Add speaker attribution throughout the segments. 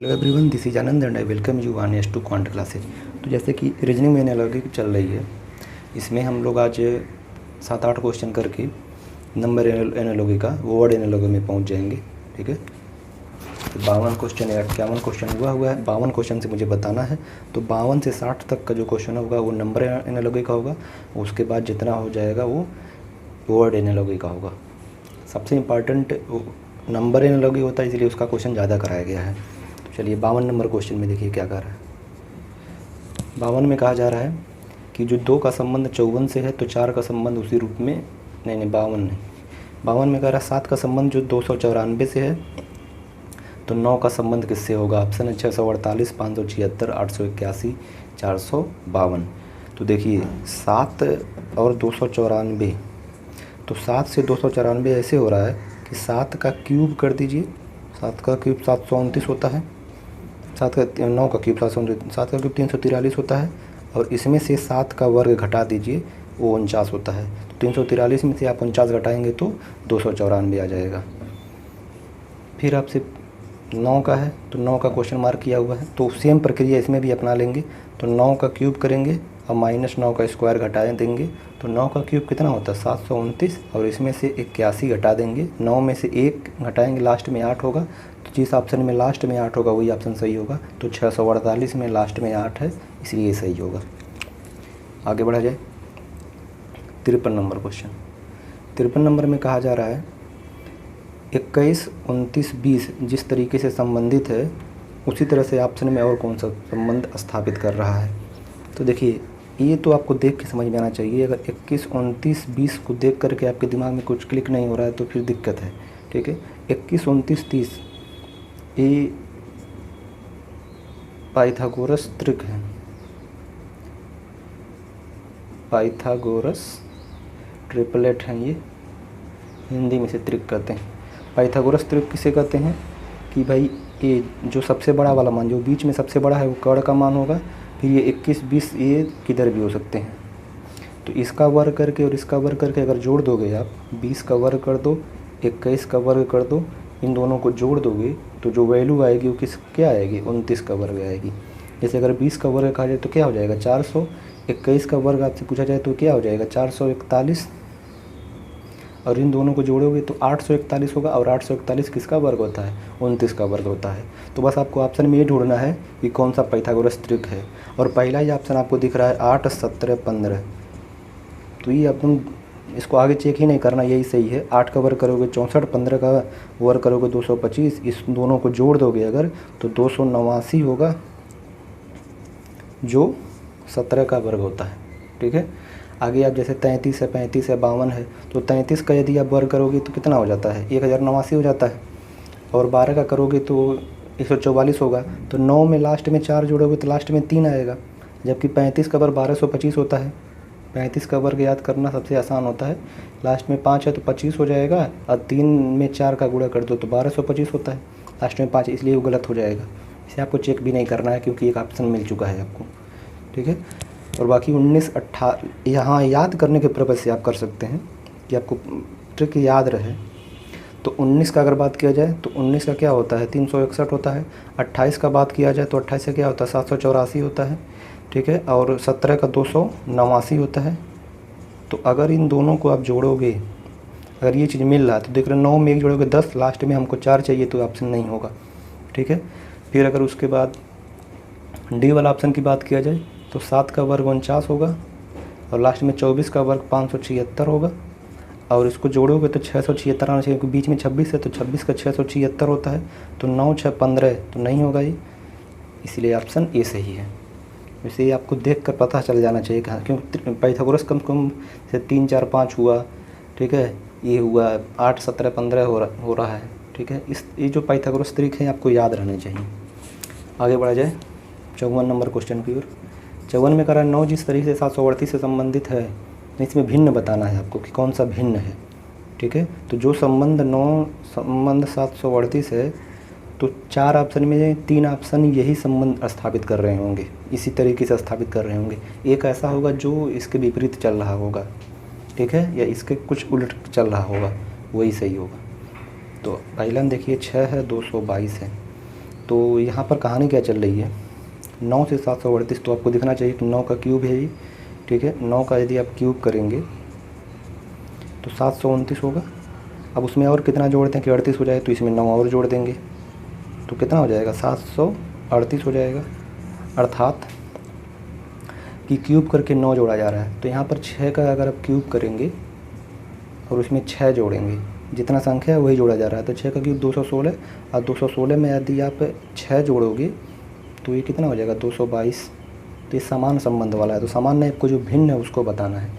Speaker 1: Hello everyone, this is Anand and I welcome you one S two quant classes. तो जैसे कि reasoning में analogy चल रही है, इसमें हम लोग आज 7-8 क्वेश्चन करके नंबर एनालॉजी का वर्ड एनालॉजी में पहुंच जाएंगे। ठीक है, तो 52 क्वेश्चन या 51 क्वेश्चन हुआ है। 52 क्वेश्चन से मुझे बताना है, तो 52 से 60 तक का जो क्वेश्चन होगा वो नंबर एनालॉजी का होगा। उसके बाद जितना हो जाएगा वो वर्ड एनालॉजी का होगा। सबसे इम्पॉर्टेंट नंबर एनालॉजी होता है, इसलिए उसका क्वेश्चन ज़्यादा कराया गया है। चलिए 52 नंबर क्वेश्चन में देखिए क्या कह रहा है। 52 में कहा जा रहा है कि जो 2 का संबंध 54 से है तो 4 का संबंध उसी रूप में नहीं 52 नहीं, 52 में कह रहा है 7 का संबंध जो 294 से है तो 9 का संबंध किससे होगा। ऑप्शन है 648, 576, 881, 452। तो देखिए 7 और 294, तो 7 से 294 ऐसे हो रहा है कि 7 का क्यूब कर दीजिए। 7 का क्यूब 729 होता है, 9 का क्यूब 729, 7 का क्यूब 343 होता है, और इसमें से 7 का वर्ग घटा दीजिए, वो 49 होता है। तो 343 में से आप 49 घटाएंगे तो 294 आ जाएगा। फिर आपसे 9 का है तो 9 का क्वेश्चन मार्क किया हुआ है, तो सेम प्रक्रिया इसमें भी अपना लेंगे। तो 9 का क्यूब करेंगे और -9 का स्क्वायर घटा देंगे, तो 9 का क्यूब कितना होता है 729, और इसमें से 81 घटा देंगे। 9 में से 1 घटाएंगे, लास्ट में 8 होगा। तो जिस ऑप्शन में लास्ट में 8 होगा वही ऑप्शन सही होगा। तो 648 में लास्ट में 8 है, इसलिए ये सही होगा। आगे बढ़ा जाए 53 नंबर क्वेश्चन। 53 नंबर में कहा जा रहा है 21, 29, 20 जिस तरीके से संबंधित है उसी तरह से ऑप्शन में और कौन सा संबंध स्थापित कर रहा है। तो देखिए ये तो आपको देख के समझ में आना चाहिए। अगर 21, 29, 20 को देख करके आपके दिमाग में कुछ क्लिक नहीं हो रहा है तो फिर दिक्कत है। ठीक है, 21, 29, 30 ये पाइथागोरस त्रिक है। पाइथागोरस ट्रिपलेट हैं, ये हिंदी में से त्रिक कहते हैं। पाइथागोरस त्रिक किसे कहते हैं कि भाई ये जो सबसे बड़ा वाला मान, जो बीच में सबसे बड़ा है वो कर्ण का मान होगा। फिर ये 21, 20 ये किधर भी हो सकते हैं। तो इसका वर्ग करके और इसका वर्ग करके अगर जोड़ दोगे आप, 20 का वर्ग कर दो, 21 का वर्ग कर दो, इन दोनों को जोड़ दोगे तो जो वैल्यू आएगी वो क्या आएगी 29 का वर्ग आएगी। जैसे अगर 20 का वर्ग कहा जाए तो क्या हो जाएगा 400, 21 का वर्ग आपसे पूछा जाए तो क्या हो जाएगा 441, और इन दोनों को जोड़ोगे तो 841 होगा। और 841 किसका वर्ग होता है 29 का वर्ग होता है। तो बस आपको ऑप्शन में ये ढूंढना है कि कौन सा पाइथागोरस त्रिक है। और पहला ही ऑप्शन आपको दिख रहा है 8, 17, 15, तो ये अपन इसको आगे चेक ही नहीं करना, यही सही है। 8 का वर्ग करोगे 64, 15 का वर्ग करोगे 225, इस दोनों को जोड़ दोगे अगर तो 289 होगा, जो 17 का वर्ग होता है। ठीक है, आगे आप जैसे 33 है, 35 है, 52 है, तो 33 का यदि आप वर्ग करोगे तो कितना हो जाता है 1089 हो जाता है। और 12 का करोगे तो 144 होगा। तो 9 में लास्ट में 4 जोड़ोगे तो लास्ट में 3 आएगा, जबकि 35 का वर्ग 1225 होता है। 35 का वर्ग याद करना सबसे आसान होता है। लास्ट में 5 है तो 25 हो जाएगा, और 3 में 4 का गुणा कर दो तो 1225 होता है। लास्ट में 5, इसलिए वो गलत हो जाएगा। इसे आपको चेक भी नहीं करना है क्योंकि एक ऑप्शन मिल चुका है आपको। ठीक है, और बाकी 19, 18 यहाँ याद करने के पर्पज़ से आप कर सकते हैं कि आपको ट्रिक याद रहे। तो 19 का अगर बात किया जाए तो 19 का क्या होता है 361 होता है। 28 का बात किया जाए तो 28 का क्या होता है 784 होता है। ठीक है, और 17 का 289 होता है। तो अगर इन दोनों को आप जोड़ोगे, अगर ये चीज़ मिल रहा है तो देख रहे 9 में 1 जोड़ोगे 10, लास्ट में हमको 4 चाहिए तो ऑप्शन नहीं होगा। ठीक है, फिर अगर उसके बाद डी वाला ऑप्शन की बात किया जाए तो 7 का वर्ग 49 होगा, और लास्ट में 24 का वर्ग 576 होगा, और इसको जोड़ोगे तो 676 आना चाहिए, क्योंकि बीच में 26 है तो 26 का 676 होता है। तो 9, 6, 15 तो नहीं होगा ये, इसलिए ऑप्शन ए सही है। वैसे आपको देख कर पता चल जाना चाहिए कहाँ, क्योंकि पाइथागोरस कम से कम से 3, 4, 5 हुआ। ठीक है, ये हुआ 8, 17, 15 हो रहा है। ठीक है, ये जो पाइथागोरस त्रिक है आपको याद रहने चाहिए। आगे बढ़ा जाए 54 नंबर क्वेश्चन की ओर। 54 में कह रहा है 9 जिस तरीके से 738 से संबंधित है, इसमें भिन्न बताना है आपको कि कौन सा भिन्न है। ठीक है, तो जो संबंध 9 संबंध 738 है, तो 4 ऑप्शन में 3 ऑप्शन यही संबंध स्थापित कर रहे होंगे, इसी तरीके से स्थापित कर रहे होंगे। एक ऐसा होगा जो इसके विपरीत चल रहा होगा, ठीक है, या इसके कुछ उलट चल रहा होगा, वही सही होगा। तो पहला देखिए 6 है, 222 है। तो यहाँ पर कहानी क्या चल रही है, 9 से 738 तो आपको दिखना चाहिए कि 9 का क्यूब है ये, ठीक है। 9 का यदि आप क्यूब करेंगे तो 729 होगा। अब उसमें और कितना जोड़ते हैं कि 38 हो जाए, तो इसमें 9 और जोड़ देंगे तो कितना हो जाएगा, 738 हो जाएगा। अर्थात कि क्यूब करके 9 जोड़ा जा रहा है। तो यहाँ पर 6 का अगर आप क्यूब करेंगे और उसमें 6 जोड़ेंगे, जितना संख्या है वही जोड़ा जा रहा है, तो 6 का क्यूब 216, और 216 में यदि आप 6 जोड़ोगे तो ये कितना हो जाएगा, 222। तो ये समान संबंध वाला है, तो सामान्य को जो भिन्न है उसको बताना है,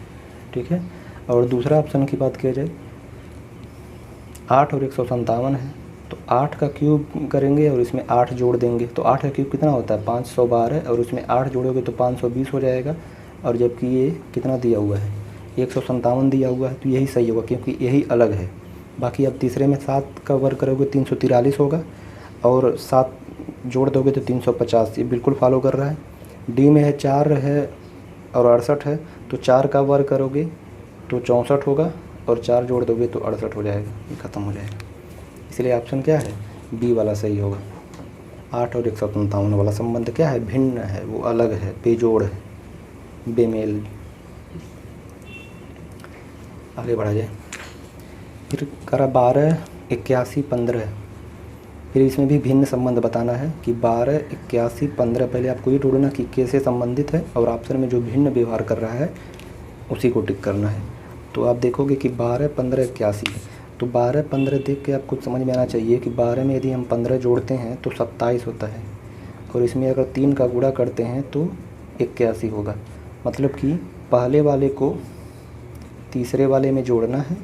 Speaker 1: ठीक है। और दूसरा ऑप्शन की बात किया जाए, 8 और 157 है, तो 8 का क्यूब करेंगे और इसमें 8 जोड़ देंगे, तो 8 का क्यूब कितना होता है, 512, और उसमें 8 जोड़ोगे तो 520 हो जाएगा। और जबकि ये कितना दिया हुआ है, 157 दिया हुआ है, तो यही सही होगा क्योंकि यही अलग है। बाकी अब तीसरे में 7 का वर्ग करोगे 343 होगा, और 7 जोड़ दोगे तो 350, ये बिल्कुल फॉलो कर रहा है। डी में है 4 है और 68 है, तो 4 का वर्ग करोगे तो 64 होगा, और 4 जोड़ दोगे तो 68 हो जाएगा, ये ख़त्म हो जाएगा। इसलिए ऑप्शन क्या है, बी वाला सही होगा। 8 और 157 वाला संबंध क्या है, भिन्न है, वो अलग है, बेजोड़ है, बेमेल। आगे बढ़ा जाए, फिर करा 12, 81, 15। फिर इसमें भी भिन्न संबंध बताना है कि 12, 81, 15 पहले आपको ये ढूंढना कि कैसे संबंधित है, और ऑप्शन में जो भिन्न व्यवहार कर रहा है उसी को टिक करना है। तो आप देखोगे कि 12, 15, 81, तो 12, 15 देख के आपको समझ में आना चाहिए कि 12 में यदि हम 15 जोड़ते हैं तो 27 होता है, और इसमें अगर 3 का गुणा करते हैं तो 81 होगा। मतलब कि पहले वाले को तीसरे वाले में जोड़ना है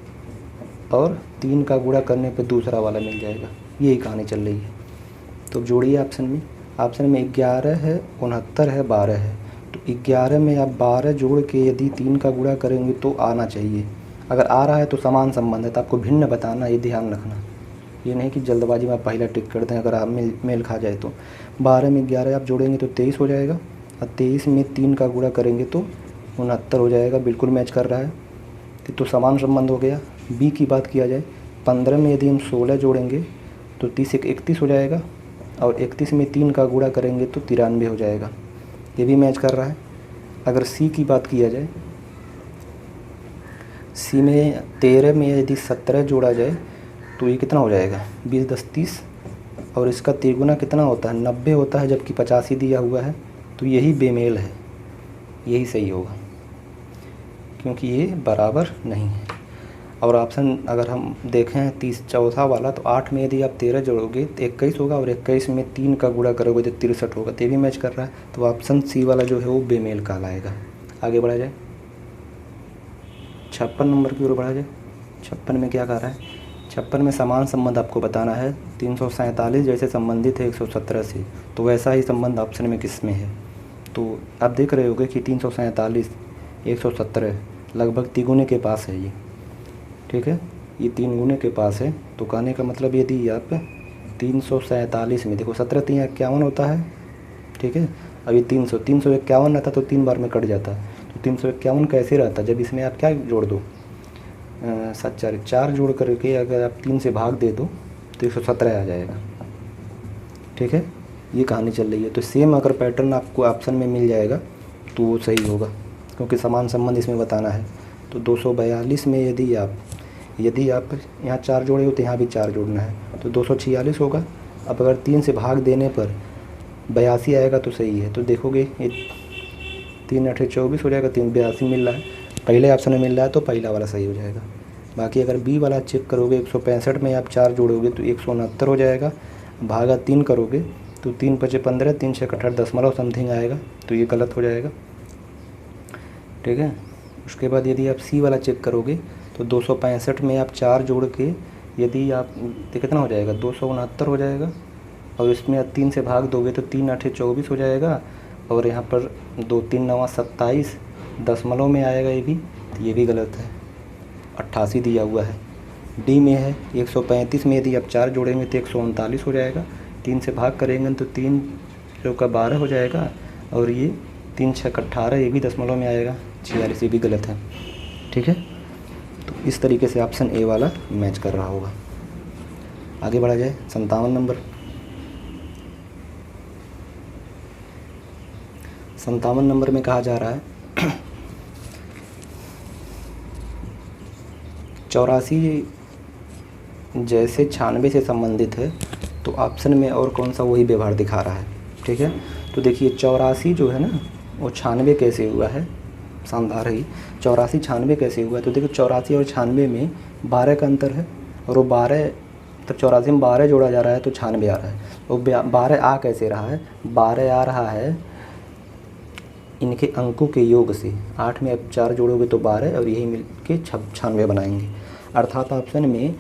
Speaker 1: और 3 का गुणा करने पे दूसरा वाला मिल जाएगा, यही कहानी चल रही है। तो जोड़िए ऑप्शन में 11 है, 69 है, 12 है, तो 11 में आप 12 जोड़ के यदि 3 का गुणा करेंगे तो आना चाहिए। अगर आ रहा है तो समान संबंध है, तो आपको भिन्न बताना, ये ध्यान रखना। ये नहीं कि जल्दबाजी में आप पहला टिक कर दें, अगर आप मेल खा जाए तो। 12 में 11 आप जोड़ेंगे तो 23 हो जाएगा, और 23 में 3 का गुणा करेंगे तो 69 हो जाएगा, बिल्कुल मैच कर रहा है, तो समान संबंध हो गया। बी की बात किया जाए, 15 में यदि हम 16 जोड़ेंगे तो 30 एक 31 हो जाएगा, और 31 में 3 का गुणा करेंगे तो 93 हो जाएगा, ये भी मैच कर रहा है। अगर सी की बात किया जाए, सी में 13 में यदि 17 जोड़ा जाए तो ये कितना हो जाएगा, 20, 10, 30, और इसका तिगुना कितना होता है, 90 होता है, जबकि 85 दिया हुआ है, तो यही बेमेल है, यही सही होगा क्योंकि ये बराबर नहीं है। और ऑप्शन अगर हम देखें 30 चौथा वाला, तो 8 में यदि आप 13 जोड़ोगे तो 21 होगा, और 21 में 3 का गुणा करोगे तो 63 होगा, तो ये भी मैच कर रहा है। तो ऑप्शन सी वाला जो है वो बेमेल कहलाएगा। आगे बढ़ा जाए, 56 नंबर की ओर बढ़ा जाए। 56 में क्या कह रहा है, 56 में समान संबंध आपको बताना है। 347 जैसे संबंधित है 117 से, तो वैसा ही संबंध ऑप्शन में किस में है। तो आप देख रहे होगे कि 347, 117 लगभग तिगुने के पास है ये, ठीक है, ये 3 गुने के पास है। तो कहने का मतलब यदि आप 347 में देखो, 17 3 51 होता है, ठीक है। अभी 351 रहता तो 3 बार में कट जाता, तो 351 कैसे रहता, जब इसमें आप क्या जोड़ दो, 7 4 जोड़ करके अगर आप 3 से भाग दे दो तो 117 आ जाएगा, ठीक है। ये कहानी चल रही है। तो सेम अगर पैटर्न आपको ऑप्शन में मिल जाएगा तो वो सही होगा, क्योंकि समान संबंध इसमें बताना है। तो 242 में यदि आप यहाँ 4 जोड़े हो तो यहाँ भी 4 जोड़ना है, तो 246 होगा। अब अगर 3 से भाग देने पर 82 आएगा तो सही है। तो देखोगे ये 3 8 24 हो जाएगा, 3 82 मिल रहा है, पहले ऑप्शन में मिल रहा है, तो पहला वाला सही हो जाएगा। बाकी अगर बी वाला चेक करोगे, 165 में आप 4 जोड़ोगे तो 169 हो जाएगा, भागा 3 करोगे तो 3 5 15, 3 6 18 दशमलव समथिंग आएगा, तो ये गलत हो जाएगा, ठीक है। उसके बाद यदि आप सी वाला चेक करोगे तो 265 में आप 4 जोड़ के यदि आप तो कितना हो जाएगा, 269 हो जाएगा, और इसमें 3 से भाग दोगे तो 3 8 24 हो जाएगा, और यहाँ पर 2 3 9 27 दशमलव में आएगा, ये भी गलत है, 88 दिया हुआ है। डी में है 135 में यदि आप 4 जोड़ेंगे तो 139 हो जाएगा, 3 से भाग करेंगे तो 3 चौका 12 हो जाएगा, और ये 3 6 18, ये भी दशमलव में आएगा, 46, ये भी गलत है, ठीक है। तो इस तरीके से ऑप्शन ए वाला मैच कर रहा होगा। आगे बढ़ा जाए, 57 नंबर। 57 नंबर में कहा जा रहा है 84 जैसे 96 से संबंधित है, तो ऑप्शन में और कौन सा वही व्यवहार दिखा रहा है। ठीक है, तो देखिए 84 जो है ना वो 96 कैसे हुआ है, शानदार है। 84 96 कैसे हुआ है, तो देखिए 84 और 96 में 12 का अंतर है, और वो 12 तब 84 में 12 जोड़ा जा रहा है तो 96 आ रहा है। तो 12 आ कैसे रहा है, 12 आ रहा है इनके अंकों के योग से। 8 में अब 4 जोड़ोगे तो 12 और यही मिल के 96 बनाएंगे। अर्थात ऑप्शन में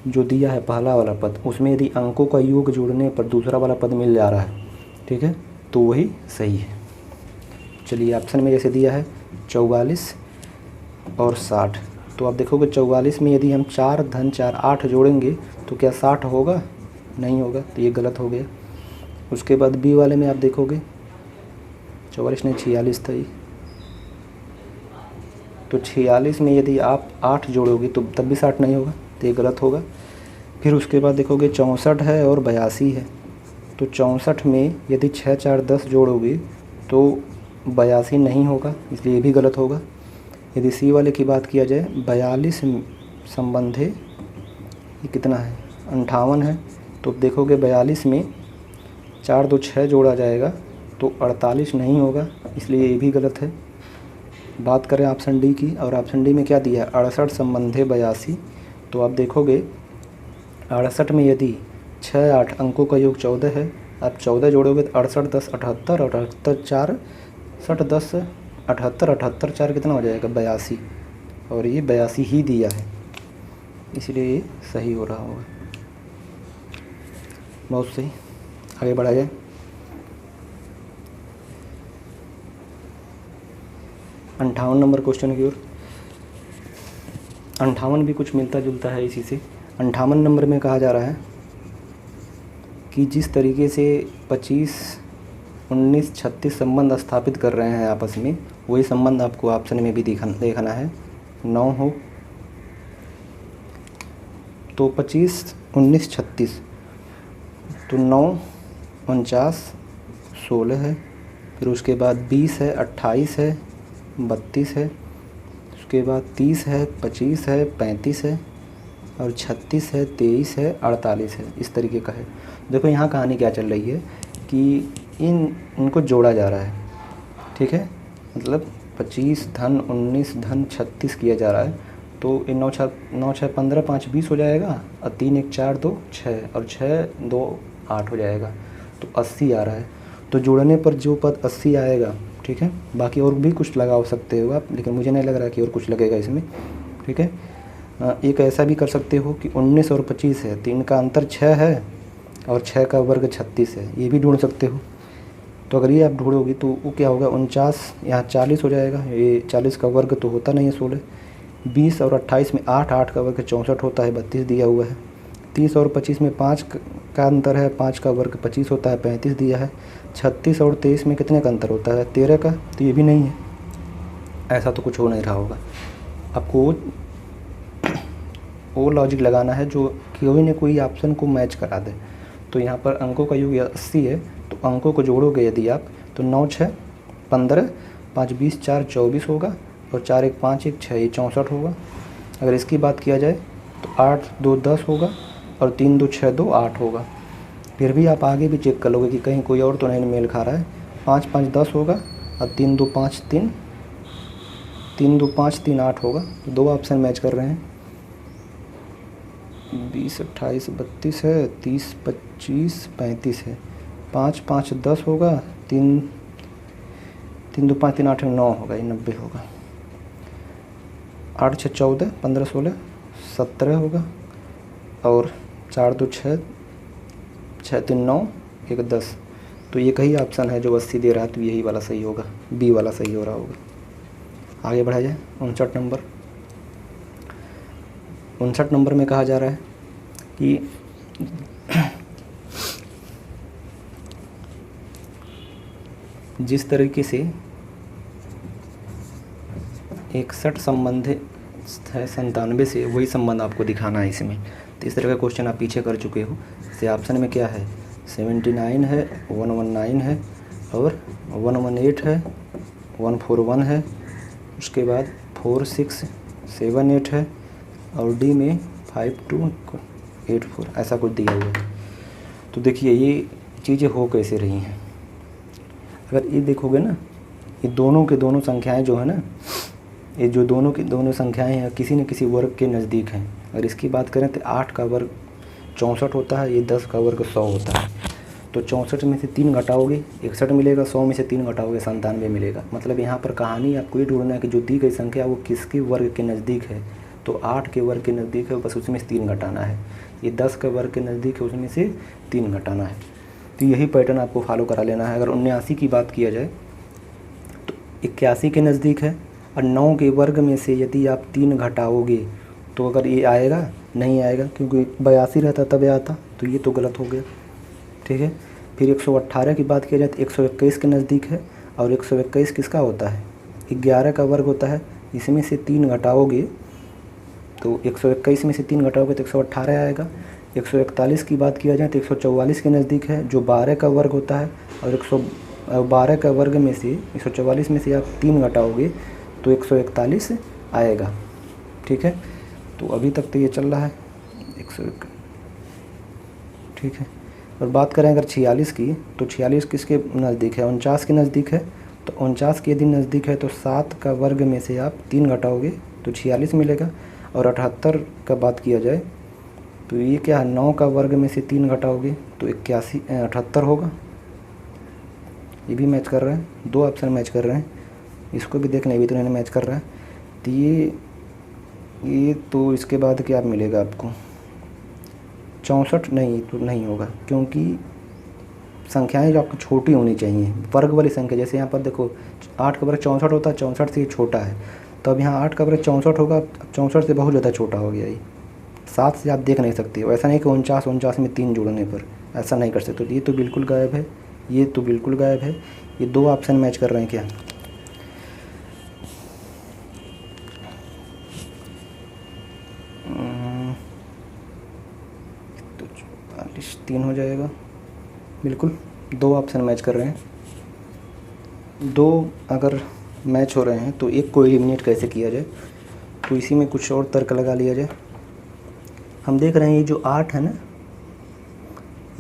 Speaker 1: जो दिया है पहला वाला पद, उसमें यदि अंकों का योग जोड़ने पर दूसरा वाला पद मिल जा रहा है, ठीक है, तो वही सही है। चलिए ऑप्शन में जैसे दिया है 44 और 60, तो आप देखोगे 44 में यदि हम 4 धन 4 8 जोड़ेंगे तो क्या 60 होगा, नहीं होगा, तो ये गलत हो गया। उसके बाद बी वाले में आप देखोगे 44 नहीं 46 था ये, तो 46 में यदि आप 8 जोड़ोगे तो तब भी 60 नहीं होगा, तो ये गलत होगा। फिर उसके बाद देखोगे 64 है और 82 है, तो 64 में यदि 6 4 10 जोड़ोगे तो 82 नहीं होगा, इसलिए ये भी गलत होगा। यदि सी वाले की बात किया जाए 42 संबंधे ये कितना है 58 है, तो देखोगे 42 में 4 2 6 जोड़ा जाएगा तो 48 नहीं होगा, इसलिए ये भी गलत है। बात करें ऑप्शन डी की, और ऑप्शन डी में क्या दिया है 68 संबंधे 82, तो आप देखोगे 68 में यदि 6 8 अंकों का योग 14 है, आप 14 जोड़ोगे तो 68 10 78 और 78 4 60 10 78 78 4 कितना हो जाएगा 82, और ये 82 ही दिया है, इसलिए ये सही हो रहा होगा। बहुत सही, आगे बढ़ा जाए। 58 नंबर क्वेश्चन की ओर। 58 भी कुछ मिलता जुलता है इसी से। 58 नंबर में कहा जा रहा है कि जिस तरीके से 25 19 36 संबंध स्थापित कर रहे हैं आपस में, वही संबंध आपको ऑप्शन में भी देखना है। 9 हो तो 25 19 36, तो 9 49 16 है, फिर उसके बाद 20 है 28 है 32 है, उसके बाद 30 है 25 है 35 है, और 36 है 23 है 48 है, इस तरीके का है। देखो यहाँ कहानी क्या चल रही है कि इनको जोड़ा जा रहा है, ठीक है, मतलब 25 धन 19 धन 36 किया जा रहा है, तो इन 9 6 15 5 20 हो जाएगा, और 3 1 4 2 6 और 6 2 8 हो जाएगा, तो 80 आ रहा है। तो जोड़ने पर जो पद 80 आएगा, ठीक है, बाकी और भी कुछ लगा सकते हो आप, लेकिन मुझे नहीं लग रहा कि और कुछ लगेगा इसमें, ठीक है। एक ऐसा भी कर सकते हो कि 19 और 25 है तो इनका अंतर 6 है और 6 का वर्ग 36 है, ये भी ढूंढ सकते हो। तो अगर ये आप ढूंढोगे तो वो क्या होगा 49 यहाँ 40 हो जाएगा, ये 40 का वर्ग तो होता नहीं है 16, 20 और 28 में 8 8 का वर्ग 64 होता है, 32 दिया हुआ है। 30 और 25 में 5 का अंतर है, 5 का वर्ग 25 होता है, 35 दिया है। 36 और 23 में कितने का अंतर होता है 13 का, तो ये भी नहीं है। ऐसा तो कुछ हो नहीं रहा होगा, आपको वो लॉजिक लगाना है जो कोई न कोई ऑप्शन को मैच करा दे। तो यहाँ पर अंकों का योग 80 है, तो अंकों को जोड़ोगे यदि आप तो 9 6 15 5 20 4 24 होगा, और 4 1 5 1 6 ये 64 होगा। अगर इसकी बात किया जाए तो 8 2 10 होगा, और 3 2 6 2 8 होगा। फिर भी आप आगे भी चेक कर लोगे कि कहीं कोई और तो नहीं मेल खा रहा है। 5 5 10 होगा, और 3 2 5 3 3 2 5 3 8 होगा, तो 2 ऑप्शन मैच कर रहे हैं। 20 28 32 है, 30 25 35 है, 5 5 10 होगा, 3 2 5 3 8 9 होगा, ये 90 होगा। 8 6 14 15 16 17 होगा, और 4 2 6 6 3 9 1 10, तो ये कही ऑप्शन है जो 80 दे रहा है, तो यही वाला सही होगा, बी वाला सही हो रहा होगा। आगे बढ़ा जाए। 59 नंबर। 59 नंबर में कहा जा रहा है कि जिस तरीके से 61 संबंधित है 97 से, वही संबंध आपको दिखाना है इसमें। तो इस तरह का क्वेश्चन आप पीछे कर चुके हो। जैसे ऑप्शन में क्या है 79 है 119 है, और 118 है, 141 है, उसके बाद 4678 है, और डी में 5284 ऐसा कुछ दिया हुआ है। तो देखिए ये चीज़ें हो कैसे रही हैं। अगर ये देखोगे ना, ये दोनों के दोनों संख्याएं जो है ना, ये जो दोनों की दोनों संख्याएं हैं किसी न किसी वर्ग के नज़दीक हैं। अगर इसकी बात करें तो 8 का वर्ग 64 होता है, ये 10 का वर्ग 100 होता है। तो 64 में से 3 घटाओगे 61 मिलेगा, 100 में से 3 घटाओगे 97 मिलेगा। मतलब यहाँ पर कहानी आपको ये ढूंढना है कि जो दी गई संख्या वो किसके वर्ग के नज़दीक है। तो 8 के वर्ग के नज़दीक है, बस उसमें से 3 घटाना है। ये 10 के वर्ग के नज़दीक है, उसमें से 3 घटाना है। तो यही पैटर्न आपको फॉलो करा लेना है। अगर 79 की बात किया जाए तो 81 के नज़दीक है, और 9 के वर्ग में से यदि आप 3 घटाओगे तो अगर ये आएगा नहीं आएगा, क्योंकि 82 रहता तब आता, तो ये तो गलत हो गया। ठीक है। फिर 118 की बात किया जाए तो 121 के नज़दीक है, और 121 किसका होता है, 11 का वर्ग होता है। इसमें से 3 घटाओगे तो 121 में से 3 घटाओगे तो 118 आएगा। 141 की बात किया जाए तो 144 के नज़दीक है, जो 12 का वर्ग होता है, और 112 का वर्ग में से 144 में से आप 3 घटाओगे तो 141 आएगा। ठीक है। तो अभी तक तो ये चल रहा है 101। ठीक है। और बात करें अगर 46 की, तो 46 किसके नज़दीक है, 49 के नज़दीक है। तो 49 के यदि नज़दीक है तो 7 का वर्ग में से आप 3 घटाओगे तो 46 मिलेगा। और 78 का बात किया जाए तो ये क्या है, 9 का वर्ग में से 3 घटाओगे तो 78 होगा। ये भी मैच कर रहा है, 2 ऑप्शन मैच कर रहे हैं। इसको भी देखना, ये भी तो इन्होंने मैच कर रहा है। तो ये तो इसके बाद क्या मिलेगा आपको, 64 नहीं तो नहीं होगा, क्योंकि संख्याएं जो आपको छोटी होनी चाहिए, वर्ग वाली संख्या। जैसे यहाँ पर देखो 8 का वर्ग 64 होता है, 64 से छोटा है, तो अब यहाँ 8 का वर्ग 64 होगा, 64 से बहुत ज़्यादा छोटा हो गया। ये 7 से आप देख नहीं सकते हो। ऐसा नहीं कि 49 में 3 जोड़ने पर ऐसा नहीं कर सकते। तो ये तो बिल्कुल गायब है, ये तो बिल्कुल गायब है। ये 2 ऑप्शन मैच कर रहे हैं क्या, तो 44 3 हो जाएगा। बिल्कुल 2 ऑप्शन मैच कर रहे हैं। 2 अगर मैच हो रहे हैं तो एक को एलिमिनेट कैसे किया जाए, तो इसी में कुछ और तर्क लगा लिया जाए। हम देख रहे हैं ये जो 8 है ना,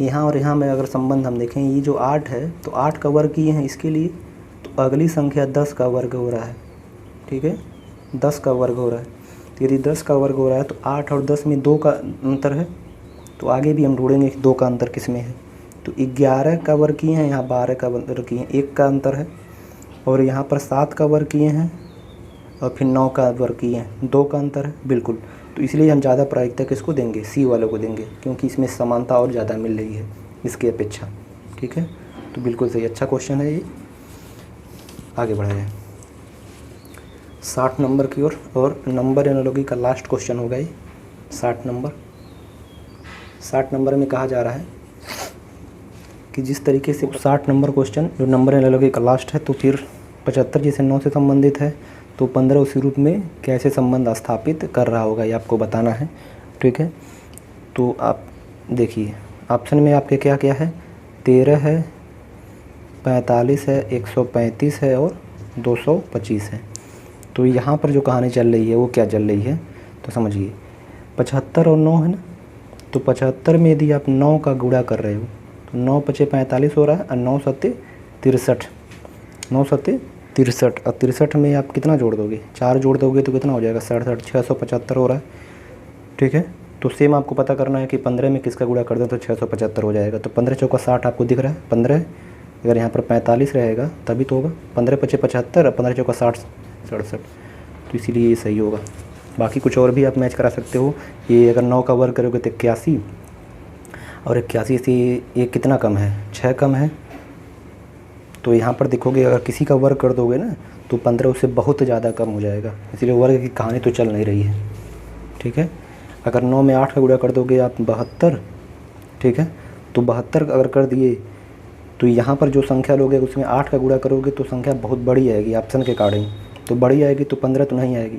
Speaker 1: यहाँ और यहाँ में अगर संबंध हम देखें, ये जो 8 है तो 8 का वर्ग किए हैं इसके लिए, तो अगली संख्या 10 का वर्ग हो रहा है। ठीक है, 10 का वर्ग हो रहा है। तो यदि 10 का वर्ग हो रहा है तो 8 और 10 में 2 का अंतर है, तो आगे भी हम ढूंढेंगे कि 2 का अंतर किस में है। तो 11 का वर्ग किए हैं, यहाँ 12 का वर्ग किए हैं, 1 का अंतर है। और यहाँ पर 7 का वर्ग किए हैं और फिर 9 का वर्ग किए हैं, 2 का अंतर है। बिल्कुल, तो इसलिए हम ज़्यादा प्रायिकता किसको देंगे, सी वालों को देंगे, क्योंकि इसमें समानता और ज़्यादा मिल रही है इसकी अपेक्षा। ठीक है, तो बिल्कुल सही, अच्छा क्वेश्चन है ये। आगे बढ़ा जाए 60 नंबर की ओर, और नंबर एनालॉजी का लास्ट क्वेश्चन होगा ये 60 नंबर। 60 नंबर में कहा जा रहा है कि जिस तरीके से 60 नंबर क्वेश्चन जो नंबर एनालॉजी का लास्ट है, तो फिर 75 जैसे 9 से संबंधित है, तो 15 उसी रूप में कैसे संबंध स्थापित कर रहा होगा, ये आपको बताना है। ठीक है, तो आप देखिए ऑप्शन में आपके क्या क्या है, 13 है, 45 है, 135 है और 225 है। तो यहाँ पर जो कहानी चल रही है वो क्या चल रही है, तो समझिए 75 और 9 है ना, तो 75 में यदि आप 9 का गुणा कर रहे हो तो 9 पचे 45 हो रहा है, और 9 सत्ते 63, 9 सत्ते 63, और 63 में आप कितना जोड़ दोगे, 4 जोड़ दोगे तो कितना हो जाएगा, 67, 675 हो रहा है। ठीक है, तो सेम आपको पता करना है कि 15 में किसका गुणा कर दें तो 675 हो जाएगा। तो 15 चौका 60 आपको दिख रहा है, 15 अगर यहाँ पर 45 रहेगा तभी तो होगा, 15 पचे 75 और 15 चौका 60 67, तो इसीलिए ये सही होगा। बाकी कुछ और भी आप मैच करा सकते हो। ये अगर 9 का वर्ग करोगे तो 81, और 81 से ये कितना कम है, 6 कम है। तो यहाँ पर देखोगे अगर किसी का वर्ग कर दोगे ना तो 15 उससे बहुत ज़्यादा कम हो जाएगा, इसलिए वर्ग की कहानी तो चल नहीं रही है। ठीक है, अगर 9 में 8 का गुणा कर दोगे आप 72, ठीक है, तो 72 अगर कर दिए तो यहाँ पर जो संख्या लोगे उसमें 8 का गुणा करोगे तो संख्या बहुत बड़ी आएगी ऑप्शन के अकॉर्डिंग, तो बड़ी आएगी तो 15 तो नहीं आएगी।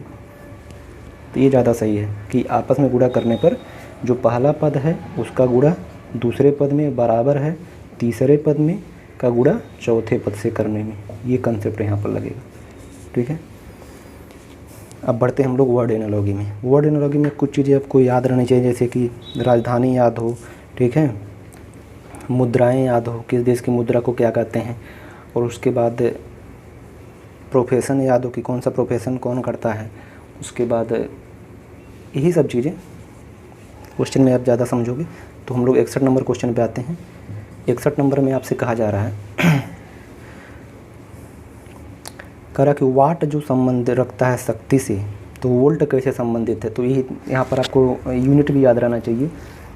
Speaker 1: तो ये ज़्यादा सही है कि आपस में गुणा करने पर जो पहला पद है उसका गुणा दूसरे पद में बराबर है तीसरे पद में, का गुणा चौथे पद से करने में, ये कंसेप्ट यहाँ पर लगेगा। ठीक है, अब बढ़ते हैं हम लोग वर्ड एनालॉजी में। वर्ड एनालॉजी में कुछ चीज़ें आपको याद रहनी चाहिए, जैसे कि राजधानी याद हो, ठीक है, मुद्राएं याद हो, किस देश की मुद्रा को क्या कहते हैं, और उसके बाद प्रोफेशन याद हो कि कौन सा प्रोफेशन कौन करता है। उसके बाद यही सब चीज़ें क्वेश्चन में आप ज़्यादा समझोगे। तो हम लोग 61 नंबर क्वेश्चन पे आते हैं। 61 नंबर में आपसे कहा जा रहा है करा कि वाट जो संबंध रखता है शक्ति से, तो वोल्ट कैसे संबंधित है। तो यही यहाँ पर आपको यूनिट भी याद रहना चाहिए।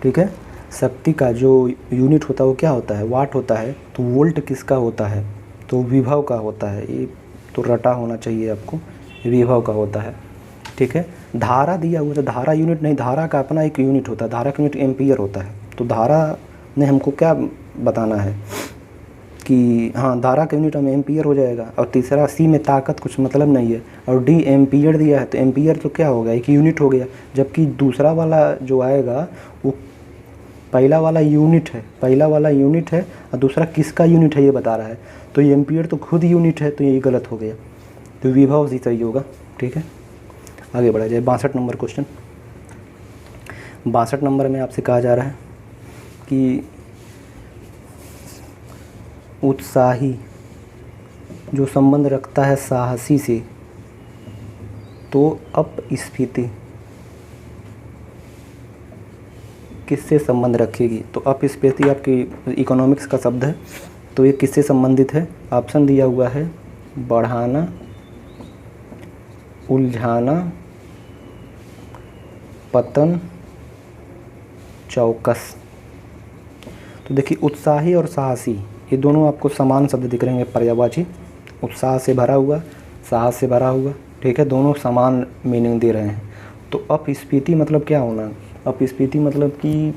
Speaker 1: ठीक है, शक्ति का जो यूनिट होता है वो क्या होता है, वाट होता है। तो वोल्ट किसका होता है, तो विभव का होता है। ये तो रटा होना चाहिए आपको, विभव का होता है। ठीक है, धारा दिया हुआ है, धारा यूनिट नहीं, धारा का अपना एक यूनिट होता है, धारा का यूनिट एम्पियर होता है। तो धारा ने हमको क्या बताना है कि हाँ, धारा का यूनिट हमें एम्पियर हो जाएगा। और तीसरा सी में ताकत कुछ मतलब नहीं है, और डी एम्पियर दिया है, तो एम्पियर तो क्या हो गया, एक यूनिट हो गया। जबकि दूसरा वाला जो आएगा वो पहला वाला यूनिट है, पहला वाला यूनिट है, और दूसरा किसका यूनिट है ये बता रहा है। तो ये एम्पियर तो खुद यूनिट है, तो ये गलत हो गया। तो विभव ही सही होगा। ठीक है, आगे बढ़ा जाए। 62 नंबर क्वेश्चन। 62 नंबर में आपसे कहा जा रहा है कि उत्साही जो संबंध रखता है साहसी से, तो अपस्फीति किससे संबंध रखेगी। तो अपस्फीति आपकी इकोनॉमिक्स का शब्द है। तो ये किससे संबंधित है। ऑप्शन दिया हुआ है बढ़ाना, उलझाना, पतन, चौकस। तो देखिए, उत्साही और साहसी ये दोनों आपको समान शब्द दिख रहे हैं, पर्यायवाची। उत्साह से भरा हुआ, साहस से भरा हुआ। ठीक है, दोनों समान मीनिंग दे रहे हैं। तो अपस्फीति मतलब क्या होना, अपस्फीति मतलब कि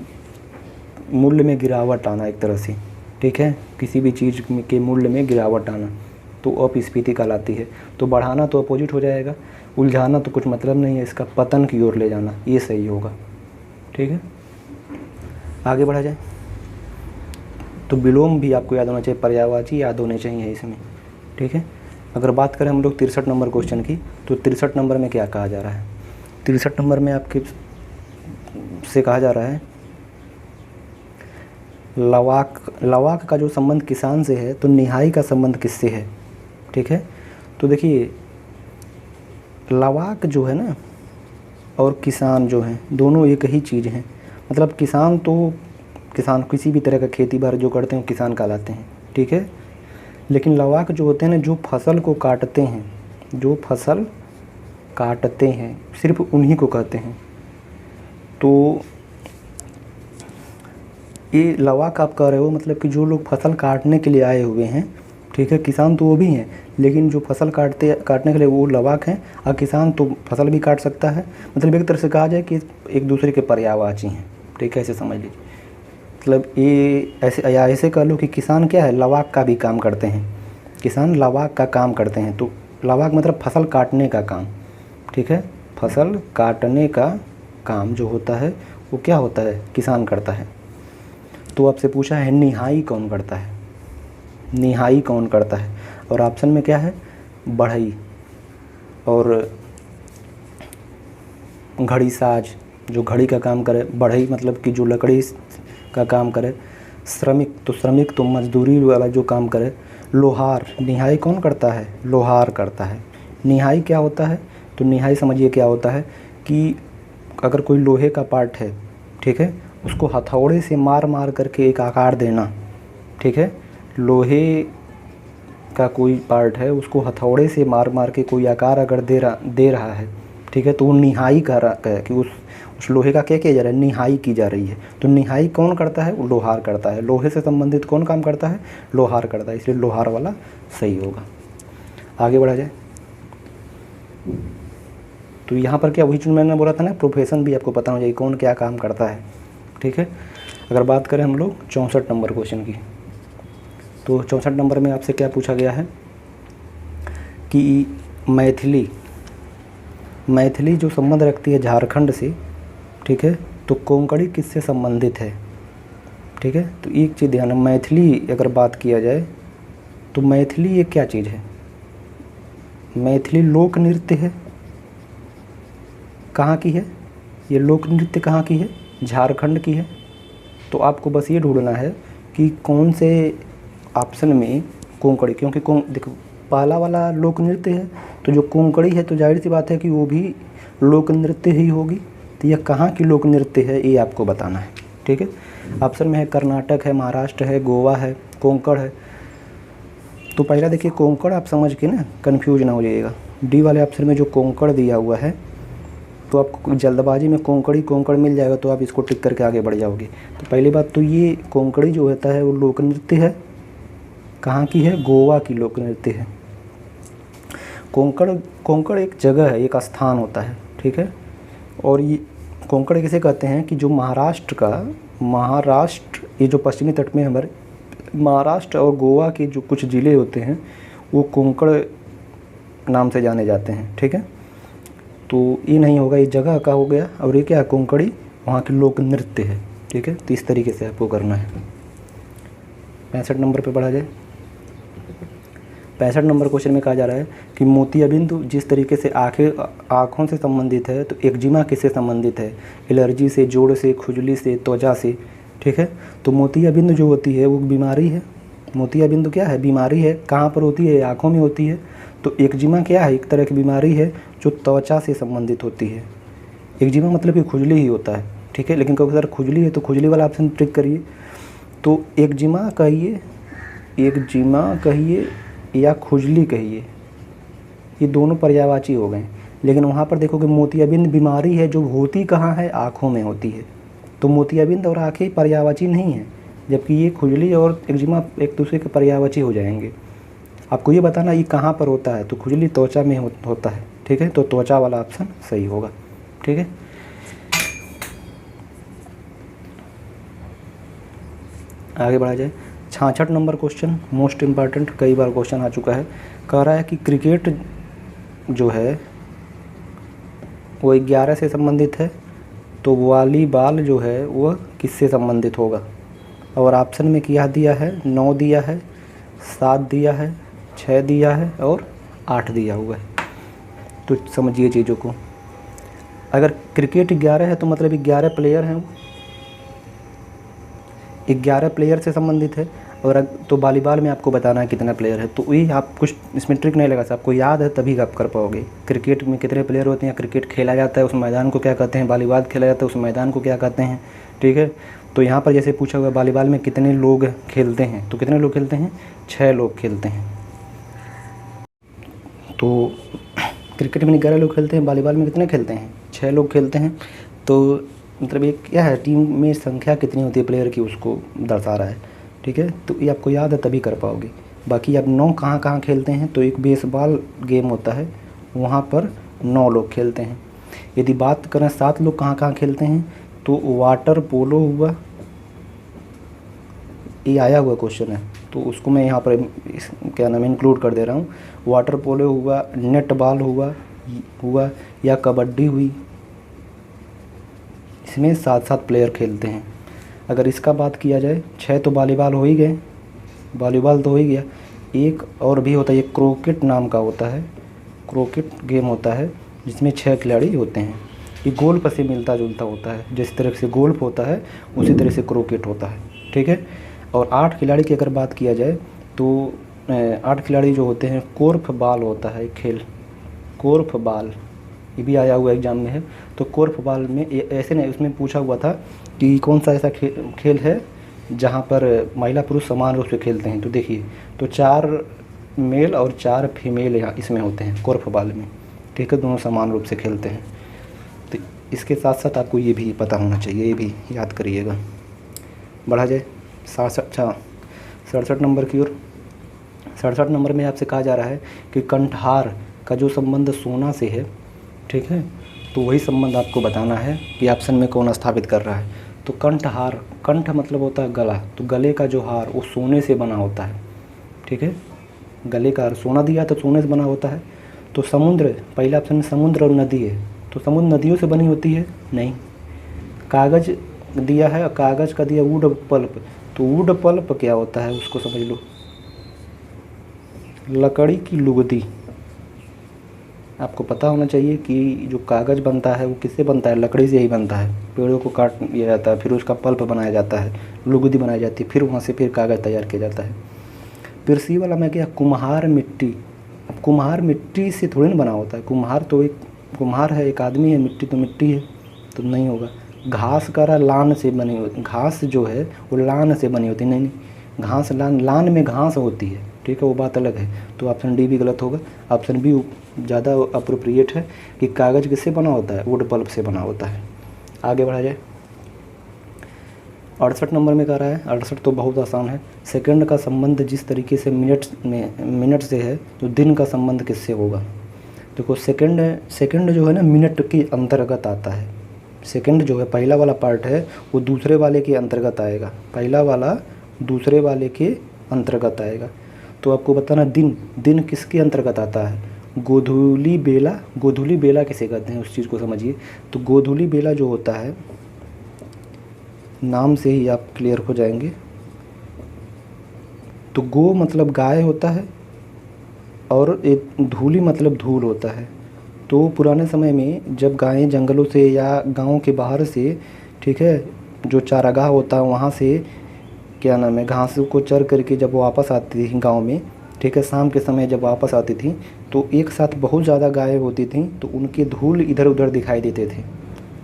Speaker 1: मूल्य में गिरावट आना एक तरह से। ठीक है, किसी भी चीज़ के मूल्य में गिरावट आना, तो अपस्फीति कहलाती है। तो बढ़ाना तो अपोजिट हो जाएगा, उलझाना तो कुछ मतलब नहीं है इसका, पतन की ओर ले जाना, ये सही होगा। ठीक है, आगे बढ़ा जाए। तो विलोम भी आपको याद होना चाहिए, पर्यायवाची याद होने चाहिए इसमें। ठीक है, अगर बात करें हम लोग 63 नंबर क्वेश्चन की, तो 63 नंबर में क्या कहा जा रहा है। 63 नंबर में आपके से कहा जा रहा है लवाक का जो संबंध किसान से है, तो निहाई का संबंध किससे है। ठीक है, तो देखिए, लवाक जो है ना और किसान जो हैं, दोनों एक ही चीज़ हैं। मतलब किसान तो किसान किसी भी तरह का खेती बाड़ी जो करते हैं किसान कहलाते हैं। ठीक है, लेकिन लवाक जो होते हैं ना, जो फसल को काटते हैं, जो फसल काटते हैं, सिर्फ उन्हीं को कहते हैं। तो ये लवाक आप कह रहे हो, मतलब कि जो लोग फसल काटने के लिए आए हुए हैं। ठीक है, किसान तो वो भी हैं, लेकिन जो फसल काटने के लिए वो लवाक हैं, और किसान तो फसल भी काट सकता है। मतलब एक तरह से कहा जाए कि एक दूसरे के पर्यायवाची हैं। ठीक है, ऐसे समझ लीजिए। मतलब ये ऐसे कह लो कि किसान क्या है, लवाक का भी काम करते हैं। किसान लवाक का काम करते हैं। तो लवाक मतलब फसल काटने का काम। ठीक है, फसल काटने का काम जो होता है वो क्या होता है, किसान करता है। तो आपसे पूछा है निहाई कौन करता है, निहाई कौन करता है। और ऑप्शन में क्या है, बढ़ई और घड़ी साज, जो घड़ी का काम करे। बढ़ई मतलब कि जो लकड़ी का काम करे। श्रमिक तो मजदूरी वाला जो काम करे। लोहार, निहाई कौन करता है, लोहार करता है। निहाई क्या होता है, तो निहाई समझिए क्या होता है कि अगर कोई लोहे का पार्ट है, ठीक है, उसको हथौड़े से मार करके एक आकार देना। ठीक है, लोहे का कोई पार्ट है, उसको हथौड़े से मार के कोई आकार अगर दे रहा है, ठीक है, तो वो निहाई कर रहा है कि उस लोहे का क्या किया जा रहा है, निहाई की जा रही है। तो निहाई कौन करता है, वो लोहार करता है। लोहे से संबंधित कौन काम करता है, लोहार करता है। इसलिए लोहार वाला सही होगा। आगे बढ़ा जाए। तो यहाँ पर क्या, वही जो मैंने बोला था ना, प्रोफेशन भी आपको पता होना चाहिए कौन क्या काम करता है। ठीक है, अगर बात करें हम लोग 64 नंबर क्वेश्चन की, तो 64 नंबर में आपसे क्या पूछा गया है कि मैथिली जो संबंध रखती है झारखंड से, ठीक है, तो कोंकणी किससे संबंधित है। ठीक है। तो एक चीज़ ध्यान, मैथिली अगर बात किया जाए तो मैथिली ये क्या चीज़ है? मैथिली लोक नृत्य है। कहाँ की है ये लोक नृत्य? कहाँ की है? झारखंड की है। तो आपको बस ये ढूंढना है कि कौन से ऑप्शन में कोंकणी, क्योंकि देखो पहला वाला लोक नृत्य है, तो जो कोंकणी है तो जाहिर सी बात है कि वो भी लोक नृत्य ही होगी। तो यह कहाँ की लोक नृत्य है ये आपको बताना है, ठीक है। ऑप्शन में है कर्नाटक है, महाराष्ट्र है, गोवा है, कोंकण है। तो पहला देखिए कोंकण आप समझ के ना कन्फ्यूज ना हो जाइएगा। डी वाले ऑप्शन में जो कोंकण दिया हुआ है, तो आपको जल्दबाजी में कोंकण मिल जाएगा, तो आप इसको टिक करके आगे बढ़ जाओगे। तो पहली बात तो ये कोंकणी जो होता है वो लोक नृत्य है। कहाँ की है? गोवा की लोक नृत्य है। कोंकण एक जगह है, एक स्थान होता है, ठीक है। और ये कोंकण किसे कहते हैं कि जो महाराष्ट्र ये जो पश्चिमी तट में हमारे महाराष्ट्र और गोवा के जो कुछ ज़िले होते हैं वो कोंकण नाम से जाने जाते हैं, ठीक है। तो ये नहीं होगा, ये जगह का हो गया, और ये क्या है? कोंकणी वहाँ के लोक नृत्य है, ठीक है। तो इस तरीके से आपको करना है। 65 नंबर पे बढ़ा जाए। 65 नंबर क्वेश्चन में कहा जा रहा है कि मोतियाबिंद जिस तरीके से आँखों से संबंधित है, तो एक्जिमा किससे संबंधित है? एलर्जी से, जोड़ से, खुजली से, त्वचा से, ठीक है। तो मोतियाबिंद जो होती है वो बीमारी है। मोतियाबिंद क्या है? बीमारी है। कहाँ पर होती है? आँखों में होती है। तो एक्जिमा क्या है? एक तरह की बीमारी है जो त्वचा से संबंधित होती है। एक्जिमा मतलब कि खुजली ही होता है, ठीक है। लेकिन कभी सर खुजली है तो खुजली वाला ऑप्शन ट्रिक करिए। तो एक्जिमा कहिए या खुजली कहिए, ये दोनों पर्यायवाची हो गए। लेकिन वहाँ पर देखोगे मोतियाबिंद बीमारी है जो होती कहाँ है? आँखों में होती है। तो मोतियाबिंद और आँखें पर्यायवाची नहीं है, जबकि ये खुजली और एक्जिमा एक दूसरे के पर्यायवाची हो जाएंगे। आपको ये बताना ये कहाँ पर होता है, तो खुजली त्वचा में होता है, ठीक है। तो त्वचा वाला ऑप्शन सही होगा, ठीक है। आगे बढ़ा जाए। 66 नंबर क्वेश्चन मोस्ट इम्पॉर्टेंट, कई बार क्वेश्चन आ चुका है। कह रहा है कि क्रिकेट जो है वो 11 से संबंधित है, तो वॉलीबॉल जो है वह किससे संबंधित होगा? और ऑप्शन में क्या दिया है? 9 दिया है, 7 दिया है, 6 दिया है और 8 दिया हुआ है। तो समझिए चीज़ों को। अगर क्रिकेट 11 है तो मतलब 11 प्लेयर हैं, 11 प्लेयर से संबंधित है। और तो वॉलीबॉल में आपको बताना है कितना प्लेयर है। तो ये आप कुछ इसमें ट्रिक नहीं लगा सकते, आपको याद है तभी आप कर पाओगे। क्रिकेट में कितने प्लेयर होते हैं, क्रिकेट खेला जाता है उस मैदान को क्या कहते हैं, वॉलीबॉल खेला जाता है उस मैदान को क्या कहते हैं, ठीक है। तो यहाँ पर जैसे पूछा हुआ वॉलीबॉल में कितने लोग खेलते हैं, तो कितने लोग खेलते हैं? 6 लोग खेलते हैं। तो क्रिकेट में 11 लोग खेलते हैं, वॉलीबॉल में कितने खेलते हैं? 6 लोग खेलते हैं। तो मतलब ये क्या है, टीम में संख्या कितनी होती है प्लेयर की उसको दर्शा रहा है, ठीक है। तो ये आपको याद है तभी कर पाओगे। बाकी आप 9 कहाँ खेलते हैं, तो एक बेसबॉल गेम होता है वहाँ पर 9 लोग खेलते हैं। यदि बात करें 7 लोग कहाँ खेलते हैं, तो वाटर पोलो हुआ, ये आया हुआ क्वेश्चन है तो उसको मैं यहाँ पर क्या नाम इंक्लूड कर दे रहा हूँ। वाटर पोलो हुआ, नेट बॉल हुआ या कबड्डी हुई, इसमें 7-7 प्लेयर खेलते हैं। अगर इसका बात किया जाए 6 तो वॉलीबॉल हो ही गए, वॉलीबॉल तो हो ही गया। एक और भी होता है, ये क्रिकेट नाम का होता है, क्रिकेट गेम होता है जिसमें 6 खिलाड़ी होते हैं। ये गोल्फ से मिलता जुलता होता है, जिस तरह से गोल्फ होता है उसी तरह से क्रिकेट होता है, ठीक है। और 8 खिलाड़ी की अगर बात किया जाए तो 8 खिलाड़ी जो होते हैं, कोर्फ बॉल होता है खेल, कोर्फ बॉल ये भी आया हुआ एग्जाम में है। तो कोर्फ बॉल में ऐसे नहीं, उसमें पूछा हुआ था कि कौन सा ऐसा खेल है जहाँ पर महिला पुरुष समान रूप से खेलते हैं। तो देखिए, तो 4 मेल और 4 फीमेल यहाँ इसमें होते हैं कोर्फ बॉल में, ठीक है। दोनों समान रूप से खेलते हैं। तो इसके साथ साथ आपको ये भी पता होना चाहिए, ये भी याद करिएगा। बढ़ा जाए 67 नंबर की ओर। 67 नंबर में आपसे कहा जा रहा है कि कंठहार का जो संबंध सोना से है, ठीक है, तो वही संबंध आपको बताना है कि ऑप्शन में कौन स्थापित कर रहा है। तो कंठहार, कंठ मतलब होता है गला, तो गले का जो हार वो सोने से बना होता है, ठीक है। गले का हार सोना दिया तो सोने से बना होता है। तो समुद्र, पहले ऑप्शन में समुद्र और नदी है, तो समुद्र नदियों से बनी होती है? नहीं। कागज़ दिया है, कागज़ का दिया वुड पल्प। तो वुड पल्प क्या होता है उसको समझ लो, लकड़ी की लुगदी। आपको पता होना चाहिए कि जो कागज़ बनता है वो किससे बनता है, लकड़ी से ही बनता है। पेड़ों को काट लिया जाता है, फिर उसका पल्प बनाया जाता है, लुगदी बनाई जाती है, फिर वहाँ से फिर कागज़ तैयार किया जाता है। फिर सी वाला में क्या, कुम्हार मिट्टी। अब कुम्हार मिट्टी से थोड़ी ना बना होता है, कुम्हार तो एक कुम्हार है, एक आदमी है, मिट्टी तो मिट्टी है, तो नहीं होगा। घास करा लान से बनी होती, घास जो है वो लान से बनी होती, नहीं घास लान में घास होती है, ठीक है, वो बात अलग है। तो ऑप्शन डी भी गलत होगा। ऑप्शन बी ज़्यादा अप्रोप्रिएट है कि कागज़ किससे बना होता है, वुड पल्प से बना होता है। आगे बढ़ा जाए। 68 नंबर में कह रहा है, 68 तो बहुत आसान है। सेकंड का संबंध जिस तरीके से मिनट से है, तो दिन का संबंध किससे होगा। देखो सेकंड जो है ना मिनट के अंतर्गत आता है। सेकंड जो है पहला वाला पार्ट है वो दूसरे वाले के अंतर्गत आएगा, पहला वाला दूसरे वाले के अंतर्गत आएगा। तो आपको बताना दिन किसके अंतर्गत आता है, गोधूली बेला। गोधूली बेला किसे कहते हैं उस चीज़ को समझिए। तो गोधूली बेला जो होता है, नाम से ही आप क्लियर हो जाएंगे। तो गो मतलब गाय होता है और एक धूली मतलब धूल होता है। तो पुराने समय में जब गायें जंगलों से या गांव के बाहर से, ठीक है, जो चारागाह होता है वहाँ से क्या नाम है घास को चर करके जब वो वापस आती थी गांव में, ठीक है, शाम के समय जब वापस आती थी तो एक साथ बहुत ज़्यादा गायें होती थी, तो उनके धूल इधर उधर दिखाई देते थे,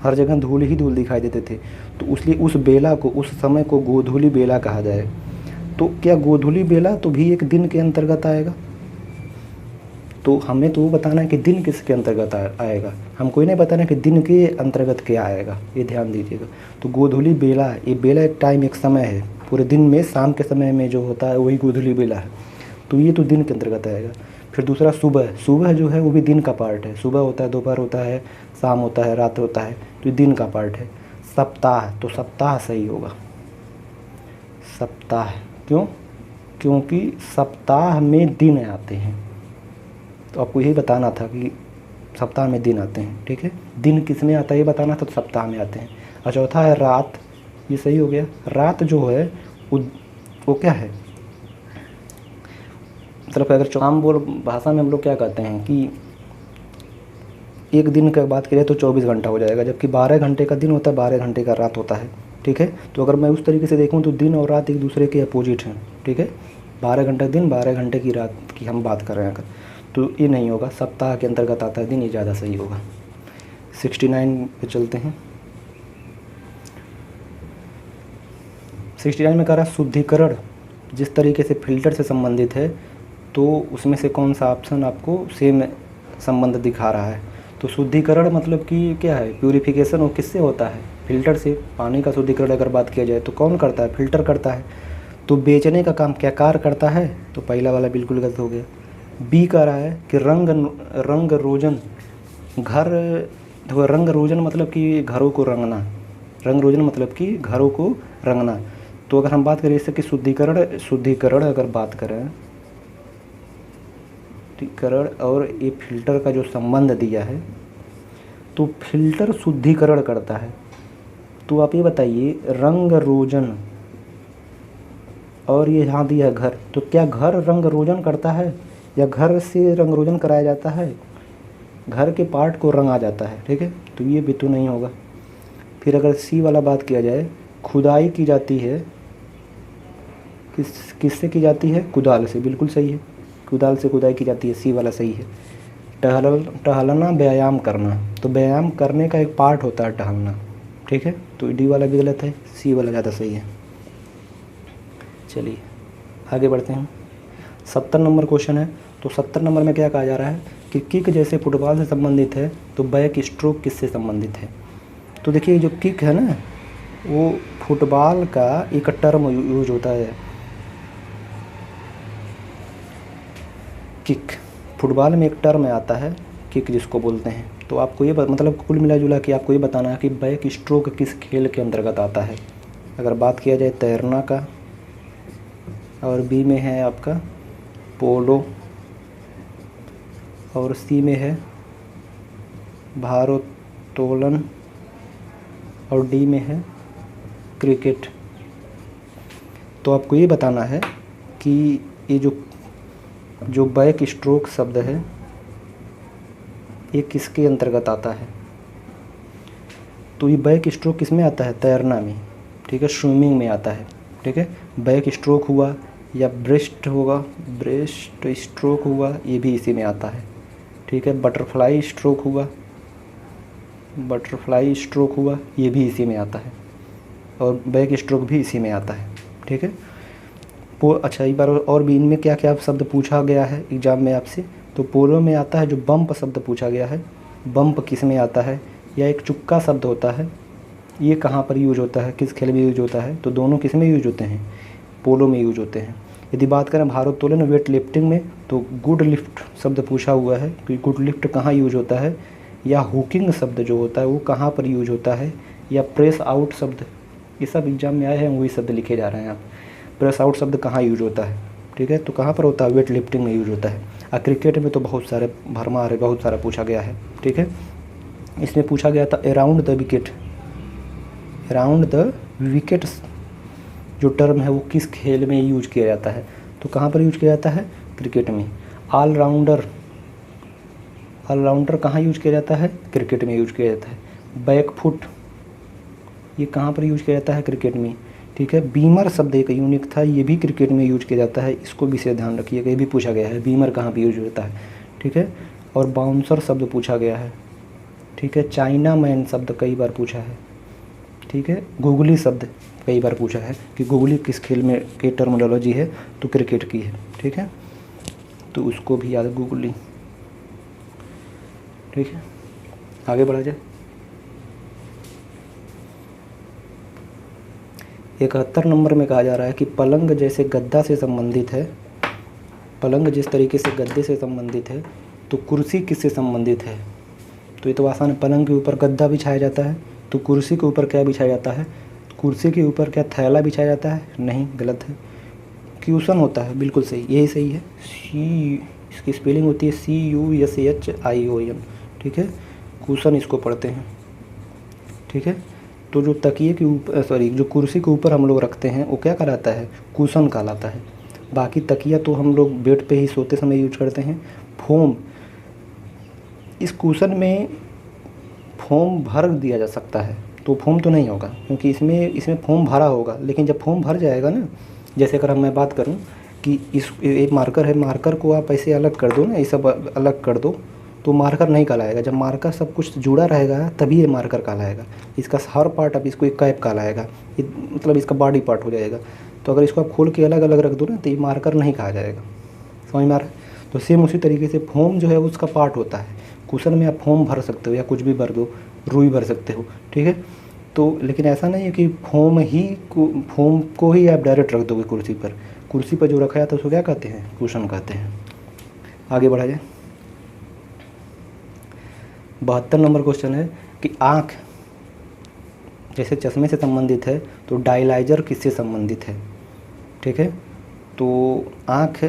Speaker 1: हर जगह धूल ही धूल दिखाई देते थे। तो इसलिए उस बेला को, उस समय को गोधूली बेला कहा जाए। तो क्या गोधूली बेला तो भी एक दिन के अंतर्गत आएगा। तो हमें तो वो बताना है कि दिन किसके अंतर्गत आएगा, हमको ये नहीं बताना कि दिन के अंतर्गत क्या आएगा, ये ध्यान दीजिएगा। तो गोधूली बेला, ये बेला एक टाइम, एक समय है, पूरे दिन में शाम के समय में जो होता है वही गोधूली बेला है। तो ये तो दिन के अंतर्गत आएगा। फिर दूसरा सुबह जो है वो भी दिन का पार्ट है। सुबह होता है, दोपहर होता है, शाम होता है, रात होता है, तो ये दिन का पार्ट है। सप्ताह, तो सप्ताह सही होगा, सप्ताह। क्यों, क्योंकि सप्ताह में दिन आते हैं। तो आपको यही बताना था कि सप्ताह में दिन आते हैं, ठीक है। दिन किस में आता है ये बताना था, तो सप्ताह में आते हैं। और चौथा है रात, ये सही हो गया। रात जो है वो क्या है, मतलब अगर आम बोल भाषा में हम लोग क्या कहते हैं कि एक दिन का बात करें तो 24 घंटा हो जाएगा, जबकि 12 घंटे का दिन होता है, 12 घंटे का रात होता है, ठीक है। तो अगर मैं उस तरीके से देखूं तो दिन और रात एक दूसरे के अपोजिट हैं, ठीक है। 12 घंटा दिन, 12 घंटे की रात की हम बात कर रहे हैं अगर, तो ये नहीं होगा, सप्ताह के अंतर्गत आता है दिन, ये ज़्यादा सही होगा। 69 पे चलते हैं। 69 में कह रहा है शुद्धिकरण जिस तरीके से फिल्टर से संबंधित है, तो उसमें से कौन सा ऑप्शन आपको सेम संबंध दिखा रहा है। तो शुद्धिकरण मतलब कि क्या है, प्यूरिफिकेशन वो किससे होता है, फिल्टर से। पानी का शुद्धिकरण अगर बात किया जाए तो कौन करता है, फिल्टर करता है। तो बेचने का काम क्या कार करता है, तो पहला वाला बिल्कुल गलत हो गया। बी कह रहा है कि रंग रोजन घर, देखो रंग रोजन मतलब कि घरों को रंगना, रंग रोजन मतलब कि घरों को रंगना। तो अगर हम बात करें इससे कि शुद्धिकरण अगर बात करें, शुद्धिकरण और ये फिल्टर का जो संबंध दिया है, तो फिल्टर शुद्धिकरण करता है। तो आप ये बताइए रंग रोजन और ये यहाँ दिया घर, तो क्या घर रंग रोजन करता है या घर से रंग रोजन कराया जाता है, घर के पार्ट को रंगा जाता है, ठीक है। तो ये भी तो नहीं होगा। फिर अगर सी वाला बात किया जाए, खुदाई की जाती है, किससे की जाती है, कुदाल से, बिल्कुल सही है, कुदाल से खुदाई की जाती है, सी वाला सही है। टहलना व्यायाम करना, तो व्यायाम करने का एक पार्ट होता है टहलना, ठीक है। तो डी वाला भी गलत है, सी वाला ज़्यादा सही है। चलिए आगे बढ़ते हैं। 70 नंबर क्वेश्चन है। तो 70 नंबर में क्या कहा जा रहा है कि किक जैसे फुटबॉल से संबंधित है, तो बैक स्ट्रोक किससे संबंधित है। तो देखिए जो किक है ना, वो फुटबॉल का एक टर्म यूज होता है, किक, फुटबॉल में एक टर्म आता है किक जिसको बोलते हैं। तो आपको ये मतलब कुल मिला जुला कि आपको ये बताना है कि बैक स्ट्रोक किस खेल के अंतर्गत आता है। अगर बात किया जाए तैरना का, और बी में है आपका पोलो, और सी में है भारोत्तोलन, और डी में है क्रिकेट। तो आपको ये बताना है कि ये जो बैक स्ट्रोक शब्द है ये किसके अंतर्गत आता है। तो ये बैक स्ट्रोक किस में आता है, तैरना में, ठीक है, स्विमिंग में आता है, ठीक है। बैक स्ट्रोक हुआ या ब्रेस्ट होगा, ब्रेस्ट स्ट्रोक हुआ, ये भी इसी में आता है, ठीक है। बटरफ्लाई स्ट्रोक हुआ, बटरफ्लाई स्ट्रोक हुआ, ये भी इसी में आता है, और बैक स्ट्रोक भी इसी में आता है, ठीक है। अच्छा एक बार और भी इनमें क्या क्या शब्द पूछा गया है एग्जाम में आपसे, तो पोलो में आता है जो बम्प शब्द पूछा गया है, बम्प किस में आता है, या एक चुक्का शब्द होता है, ये कहाँ पर यूज होता है, किस खेल में यूज होता है, तो दोनों किस में यूज होते हैं, पोलो में यूज होते हैं। यदि बात करें भारोत्तोलन वेट लिफ्टिंग में, तो गुड लिफ्ट शब्द पूछा हुआ है कि गुड लिफ्ट कहाँ यूज होता है, या हुकिंग शब्द जो होता है वो कहाँ पर यूज होता है, या प्रेस आउट शब्द, ये सब एग्जाम में आए हैं, वही शब्द लिखे जा रहे हैं आप। प्रेस आउट शब्द कहाँ यूज होता है, ठीक है, तो कहाँ पर होता है, वेट लिफ्टिंग में यूज होता है। और क्रिकेट में तो बहुत सारे भरमार है, बहुत सारा पूछा गया है, ठीक है। इसमें पूछा गया था around the wicket, around the wicket जो टर्म है वो किस खेल में यूज किया जाता है, तो कहाँ पर यूज किया जाता है, क्रिकेट में। ऑलराउंडर, ऑलराउंडर कहाँ यूज किया जाता है, क्रिकेट में यूज किया जाता है। बैकफुट ये कहाँ पर यूज किया जाता है, क्रिकेट में, ठीक है। बीमर शब्द एक यूनिक था, ये भी क्रिकेट में यूज किया जाता है, इसको भी से ध्यान रखिएगा, ये भी पूछा गया है, बीमर कहाँ पर यूज होता है, ठीक है। और बाउंसर शब्द पूछा गया है, ठीक है। चाइना मैन शब्द कई बार पूछा है, ठीक है। गुगली शब्द कई बार पूछा है कि गुगली किस खेल में की टर्मिनोलॉजी है, तो क्रिकेट की है, ठीक है, तो उसको भी याद, गुगली, ठीक है। आगे बढ़ा जाए। 71 नंबर में कहा जा रहा है कि पलंग जैसे गद्दा से संबंधित है, पलंग जिस तरीके से गद्दे से संबंधित है तो कुर्सी किससे संबंधित है। तो ये तो आसान है, पलंग के ऊपर गद्दा बिछाया जाता है, तो कुर्सी के ऊपर क्या बिछाया जाता है, कुर्सी के ऊपर क्या थैला बिछाया जाता है, नहीं, गलत है, क्यूशन होता है, बिल्कुल सही, यही सही है। इसकी स्पेलिंग होती है CUSHION, ठीक है, कुशन इसको पढ़ते हैं, ठीक है। तो जो तकिए के ऊपर, सॉरी, जो कुर्सी के ऊपर हम लोग रखते हैं वो क्या कहलाता है, कुशन कहलाता है। बाकी तकिया तो हम लोग बेड पे ही सोते समय यूज करते हैं। फोम, इस कुशन में फोम भर दिया जा सकता है, तो फोम तो नहीं होगा क्योंकि इसमें फोम भरा होगा, लेकिन जब फोम भर जाएगा ना, जैसे अगर मैं बात करूं कि एक मार्कर है, मार्कर को आप ऐसे अलग कर दो ना, ये सब अलग कर दो, तो मार्कर नहीं कहलाएगा। जब मार्कर सब कुछ जुड़ा रहेगा तभी ये मार्कर कहलाएगा। इसका हर पार्ट अब इसको एक कैप कहलाएगा, ये मतलब इसका बॉडी पार्ट हो जाएगा। तो अगर इसको आप खोल के अलग अलग रख दो ना, तो ये मार्कर नहीं कहा जाएगा, समझ में आ रहा है। तो सेम उसी तरीके से फोम जो है उसका पार्ट होता है। कुशन में आप फोम भर सकते हो या कुछ भी भर दो, रुई भर सकते हो, ठीक है। तो लेकिन ऐसा नहीं है कि फोम को ही आप डायरेक्ट रख दोगे कुर्सी पर। कुर्सी पर जो रखा जाता है उसको क्या कहते हैं, कुशन कहते हैं। आगे बढ़ा जाए। 72 नंबर क्वेश्चन है कि आँख जैसे चश्मे से संबंधित है तो डायलाइजर किससे संबंधित है, ठीक है। तो आँख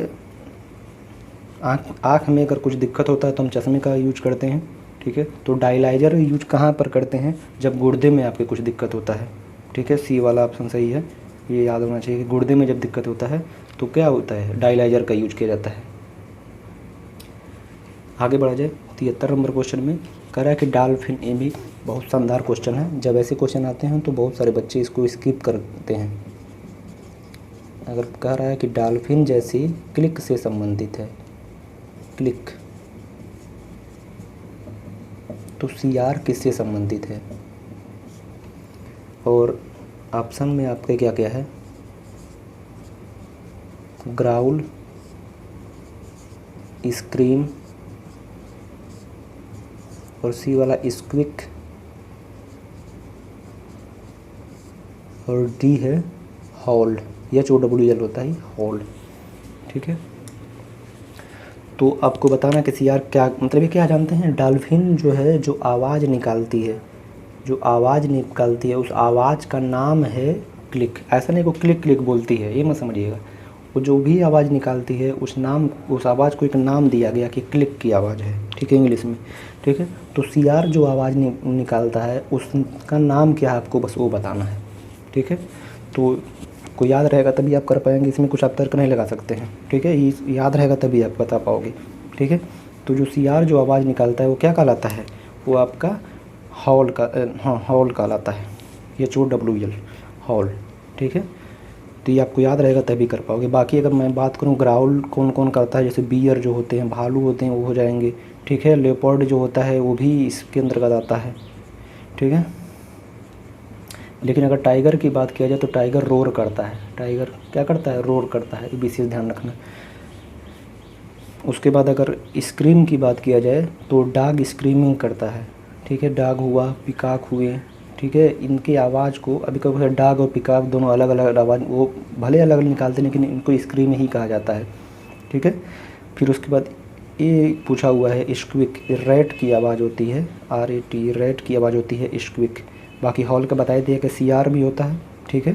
Speaker 1: में अगर कुछ दिक्कत होता है तो हम चश्मे का यूज करते हैं, ठीक है। तो डायलाइजर यूज कहाँ पर करते हैं, जब गुर्दे में आपके कुछ दिक्कत होता है, ठीक है। सी वाला ऑप्शन सही है, ये याद होना चाहिए कि गुर्दे में जब दिक्कत होता है तो क्या होता है, डायलाइजर का यूज किया जाता है। आगे बढ़ा जाए। 73 नंबर क्वेश्चन में कह रहा है कि डॉल्फिन, ये भी बहुत शानदार क्वेश्चन है। जब ऐसे क्वेश्चन आते हैं तो बहुत सारे बच्चे इसको स्किप करते हैं। अगर कह रहा है कि डॉल्फिन जैसी क्लिक से संबंधित है, क्लिक, तो CR किससे संबंधित है। और ऑप्शन में आपके क्या क्या है, ग्राउल, स्क्रीम, और सी वाला स्क्विक, और डी है हॉल्ड, HOWL होता है हॉल्ड, ठीक है। तो आपको बताना कि CR क्या मतलब, ये क्या जानते हैं, डॉल्फिन जो है जो आवाज़ निकालती है, जो आवाज़ निकालती है उस आवाज़ का नाम है क्लिक। ऐसा नहीं को क्लिक क्लिक बोलती है, ये मत समझिएगा। वो जो भी आवाज़ निकालती है उस आवाज़ को एक नाम दिया गया कि क्लिक की आवाज़ है, ठीक है, इंग्लिश में, ठीक है। तो CR जो आवाज़ निकालता है उसका नाम क्या है आपको बस वो बताना है, ठीक है, तो को याद रहेगा तभी आप कर पाएंगे, इसमें कुछ आप तर्क नहीं लगा सकते हैं। ठीक है, ये याद रहेगा तभी आप बता पाओगे। ठीक है, तो जो CR जो आवाज़ निकालता है वो क्या कहलाता है, वो आपका हॉल का हॉल कहलाता है, HOWL हॉल। ठीक है, तो ये आपको याद रहेगा तभी कर पाओगे। बाकी अगर मैं बात करूँ ग्राउल कौन कौन करता है, जैसे बियर जो होते हैं, भालू होते हैं, वो हो जाएंगे। ठीक है, लेपर्ड जो होता है वो भी इसके अंतर्गत आता है। ठीक है, लेकिन अगर टाइगर की बात किया जाए तो टाइगर रोर करता है। टाइगर क्या करता है, रोर करता है, ये विशेष ध्यान रखना। उसके बाद अगर स्क्रीम की बात किया जाए तो डॉग स्क्रीमिंग करता है। ठीक है, डॉग हुआ, पिकॉक हुए। ठीक है, इनकी आवाज़ को अभी कभी डॉग और पिकॉक दोनों अलग अलग आवाज़, वो भले अलग अलग निकालते हैं लेकिन इनको स्क्रीम ही कहा जाता है। ठीक है, फिर उसके बाद ये पूछा हुआ है स्क्विक, रैट की आवाज़ होती है, RAT, रैट की आवाज़ होती है स्क्विक। बाकी हॉल का बताया दिया कि CR भी होता है। ठीक है,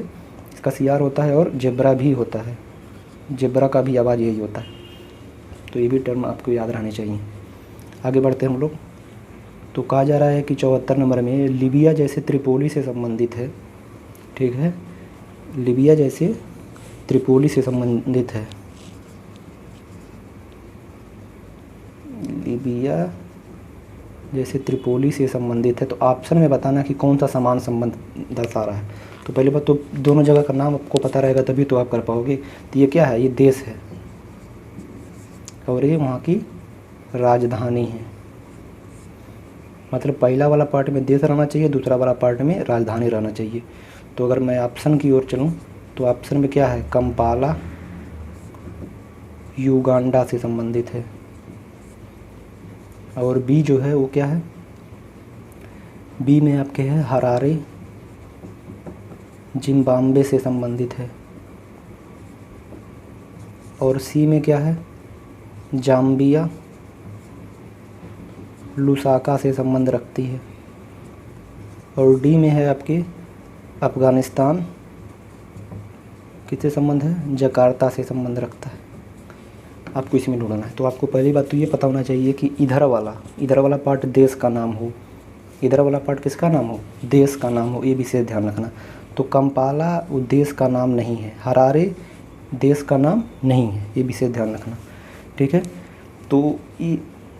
Speaker 1: इसका CR होता है और जेब्रा भी होता है, जेब्रा का भी आवाज़ यही होता है। तो ये भी टर्म आपको याद रहने चाहिए। आगे बढ़ते हैं हम लोग। तो कहा जा रहा है कि 74 नंबर में लीबिया जैसे त्रिपोली से संबंधित है। ठीक है, लीबिया जैसे त्रिपोली से संबंधित है, लीबिया जैसे त्रिपोली से संबंधित है। तो ऑप्शन में बताना कि कौन सा समान संबंध दर्शा रहा है। तो पहली बात तो दोनों जगह का नाम आपको पता रहेगा तभी तो आप कर पाओगे। तो ये क्या है, ये देश है और ये वहाँ की राजधानी है। मतलब पहला वाला पार्ट में देश रहना चाहिए, दूसरा वाला पार्ट में राजधानी रहना चाहिए। तो अगर मैं ऑप्शन की ओर चलूँ तो ऑप्शन में क्या है, कंपाला युगांडा से संबंधित है। और बी जो है वो क्या है, बी में आपके है हरारे जिम्बाब्वे से संबंधित है। और सी में क्या है, जाम्बिया लुसाका से संबंध रखती है। और डी में है आपके अफ़गानिस्तान, किससे संबंध है, जकार्ता से संबंध रखता है। आपको इसमें ढूंढना है। तो आपको पहली बात तो ये पता होना चाहिए कि इधर वाला पार्ट देश का नाम हो, इधर वाला पार्ट किसका नाम हो, देश का नाम हो, ये विशेष ध्यान रखना। तो कंपाला वो देश का नाम नहीं है, हरारे देश का नाम नहीं है, ये विशेष ध्यान रखना। ठीक है, तो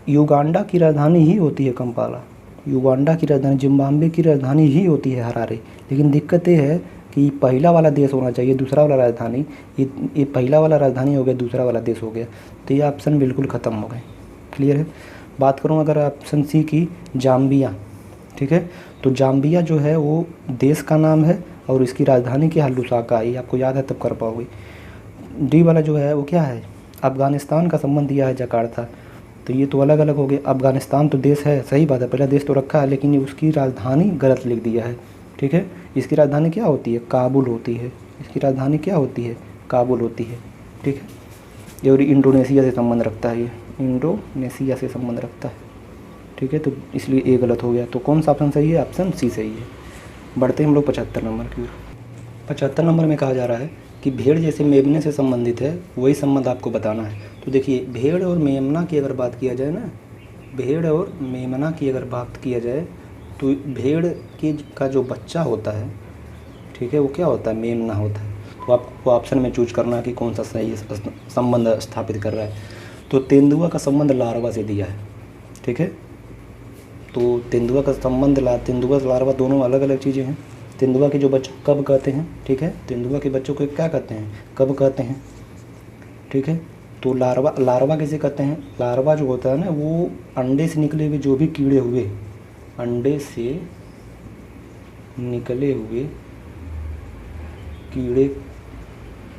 Speaker 1: युगांडा की राजधानी ही होती है कंपाला, युगांडा की राजधानी, जिम्बाब्वे की राजधानी ही होती है हरारे। लेकिन दिक्कत ये है कि पहला वाला देश होना चाहिए, दूसरा वाला राजधानी, ये पहला वाला राजधानी हो गया, दूसरा वाला देश हो गया। तो ये ऑप्शन बिल्कुल ख़त्म हो गए। क्लियर है। बात करूँ अगर ऑप्शन सी की, जाम्बिया। ठीक है, तो जाम्बिया जो है वो देश का नाम है और इसकी राजधानी क्या है, लुसाका। ये आपको याद है तब कर पाओगे। डी वाला जो है वो क्या है, अफ़गानिस्तान का संबंध दिया है, जकार्ता। तो ये तो अलग अलग हो गए। अफ़गानिस्तान तो देश है, सही बात है, पहला देश तो रखा है, लेकिन उसकी राजधानी गलत लिख दिया है। ठीक है, इसकी राजधानी क्या होती है, काबुल होती है। इसकी राजधानी क्या होती है, काबुल होती है। ठीक है, ये और इंडोनेशिया से संबंध रखता है, ये इंडोनेशिया से संबंध रखता है। ठीक है, तो इसलिए ये गलत हो गया। तो कौन सा ऑप्शन सही है, ऑप्शन सी सही है। बढ़ते हैं हम लोग 75 नंबर की ओर। 75 नंबर में कहा जा रहा है कि भेड़ जैसे मेमने से संबंधित है, वही संबंध आपको बताना है। तो देखिए, भेड़ और मेमना की अगर बात किया जाए ना, भेड़ और मेमना की अगर बात किया जाए तो भेड़ का जो बच्चा होता है, ठीक है, वो क्या होता है, मेमना होता है। तो आपको ऑप्शन में चूज करना है कि कौन सा सही संबंध स्थापित कर रहा है। तो तेंदुआ का संबंध लार्वा से दिया है। ठीक है, तो तेंदुआ का संबंध तेंदुआ लार्वा दोनों अलग अलग चीज़ें हैं। तेंदुआ के जो बच्चे कब कहते हैं, ठीक है, तेंदुआ के बच्चों को क्या कहते हैं, कब कहते हैं। ठीक है, तो लार्वा कैसे कहते हैं, लार्वा जो होता है ना, वो अंडे से निकले हुए जो भी कीड़े हुए, अंडे से निकले हुए कीड़े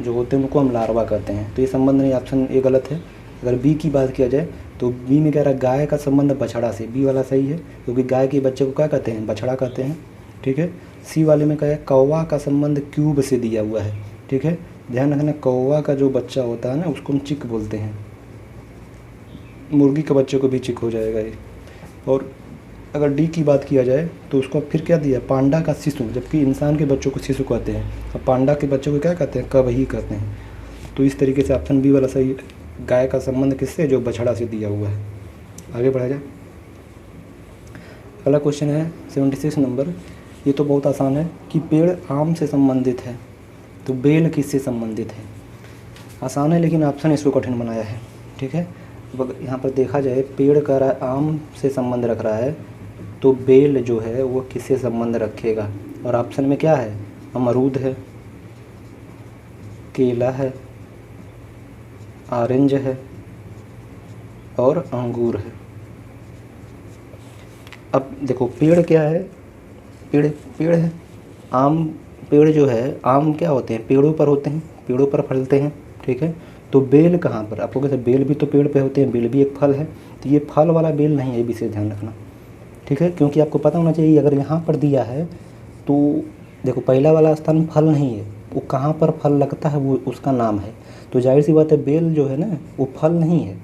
Speaker 1: जो होते हैं उनको हम लार्वा कहते हैं। तो ये संबंध नहीं, ऑप्शन ए गलत है। अगर बी की बात किया जाए तो बी में कह रहा है गाय का संबंध बछड़ा से, बी वाला सही है, क्योंकि गाय के बच्चे को क्या कहते हैं, बछड़ा कहते हैं। ठीक है, सी वाले में कहा है कौवा का संबंध क्यूब से दिया हुआ है। ठीक है, ध्यान रखना, कौवा का जो बच्चा होता है ना, उसको हम चिक बोलते हैं। मुर्गी के बच्चे को भी चिक हो जाएगा ये। और अगर डी की बात किया जाए तो उसको फिर क्या दिया, पांडा का शिशु, जबकि इंसान के बच्चों को शिशु कहते हैं, और पांडा के बच्चों को क्या कहते हैं, कब ही कहते हैं। तो इस तरीके से ऑप्शन बी वाला सही है, गाय का संबंध किससे, जो बछड़ा से दिया हुआ है। आगे बढ़ा जाए। अगला क्वेश्चन है 76 नंबर, ये तो बहुत आसान है कि पेड़ आम से संबंधित है, तो बेल किससे संबंधित है। आसान है, लेकिन ऑप्शन इसको कठिन बनाया है। ठीक है, अब यहाँ पर देखा जाए पेड़ कह रहा है आम से संबंध रख रहा है, तो बेल जो है वो किससे संबंध रखेगा। और ऑप्शन में क्या है, अमरूद है, केला है, ऑरेंज है और अंगूर है। अब देखो पेड़ क्या है, पेड़ है, आम। पेड़ जो है आम क्या होते हैं, पेड़ों पर होते हैं, पेड़ों पर फलते हैं। ठीक है, तो बेल कहाँ पर, आपको कैसे, बेल भी तो पेड़ पे होते हैं, बेल भी एक फल है, तो ये फल वाला बेल नहीं है, ये विशेष ध्यान रखना। ठीक है, क्योंकि आपको पता होना चाहिए अगर यहाँ पर दिया है तो देखो पहला वाला स्थान फल नहीं है, वो कहाँ पर फल लगता है वो उसका नाम है। तो जाहिर सी बात है बेल जो है ना वो फल नहीं है,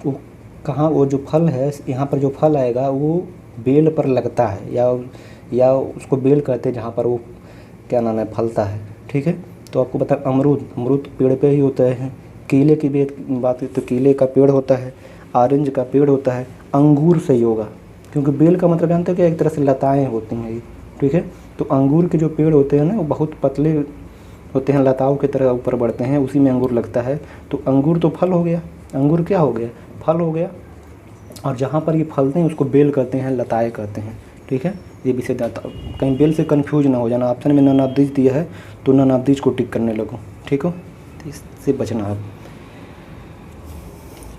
Speaker 1: वो कहाँ, वो जो फल है यहाँ पर जो फल आएगा वो बेल पर लगता है, या उसको बेल कहते हैं जहाँ पर वो क्या नाम है फलता है। ठीक है, तो आपको बता अमरूद पेड़ पे ही होता है, केले की बात है तो केले का पेड़ होता है, ऑरेंज का पेड़ होता है, अंगूर सही होगा, क्योंकि बेल का मतलब जानते हो कि एक तरह से लताएँ होती हैं ये। ठीक है, तो अंगूर के जो पेड़ होते हैं ना वो बहुत पतले होते हैं, लताओं की तरह ऊपर बढ़ते हैं, उसी में अंगूर लगता है। तो अंगूर तो फल हो गया, अंगूर क्या हो गया, फल हो गया, और जहाँ पर ये फलते हैं उसको बेल कहते हैं, लताएँ कहते हैं। ठीक है, ये विषय कहीं बेल से कंफ्यूज ना हो जाना। ऑप्शन में नन ऑफ दिस दिया है तो नन ऑफ दिस को टिक करने लगो। ठीक हो, तो इससे बचना आप।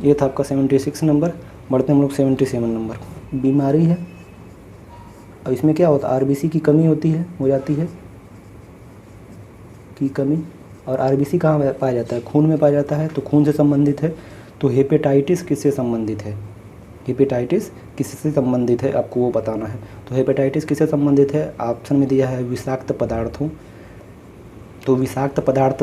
Speaker 1: ये था आपका 76 नंबर। बढ़ते हम लोग 77 नंबर। बीमारी है, अब इसमें क्या होता है, आरबीसी की कमी होती है, हो जाती है की कमी। और आरबीसी कहाँ पाया जाता है, खून में पाया जाता है, तो खून से संबंधित है। तो हेपेटाइटिस किससे संबंधित है, हेपेटाइटिस किससे संबंधित है आपको वो बताना है। तो हेपेटाइटिस किससे संबंधित है, ऑप्शन में दिया है विषाक्त पदार्थों, तो विषाक्त पदार्थ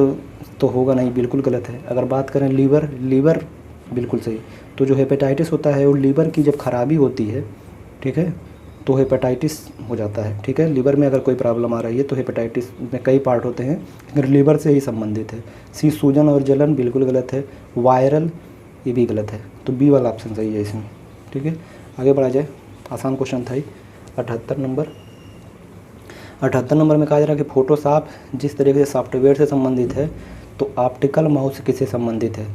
Speaker 1: तो होगा नहीं, बिल्कुल गलत है। अगर बात करें लीवर बिल्कुल सही। तो जो हेपेटाइटिस होता है वो लीवर की जब खराबी होती है, ठीक है, तो हेपेटाइटिस हो जाता है। ठीक है, लीवर में अगर कोई प्रॉब्लम आ रही है तो हेपेटाइटिस में कई पार्ट होते हैं, अगर लीवर से ही संबंधित है। सी सूजन और जलन बिल्कुल गलत है। वायरल ये भी गलत है, तो बी वाला ऑप्शन सही है इसमें। ठीक है, आगे बढ़ा जाए। आसान क्वेश्चन था ही। 78 नंबर। 78 नंबर में कहा जा रहा है कि फोटोशॉप जिस तरीके से सॉफ्टवेयर से संबंधित है तो ऑप्टिकल माउस किससे संबंधित है।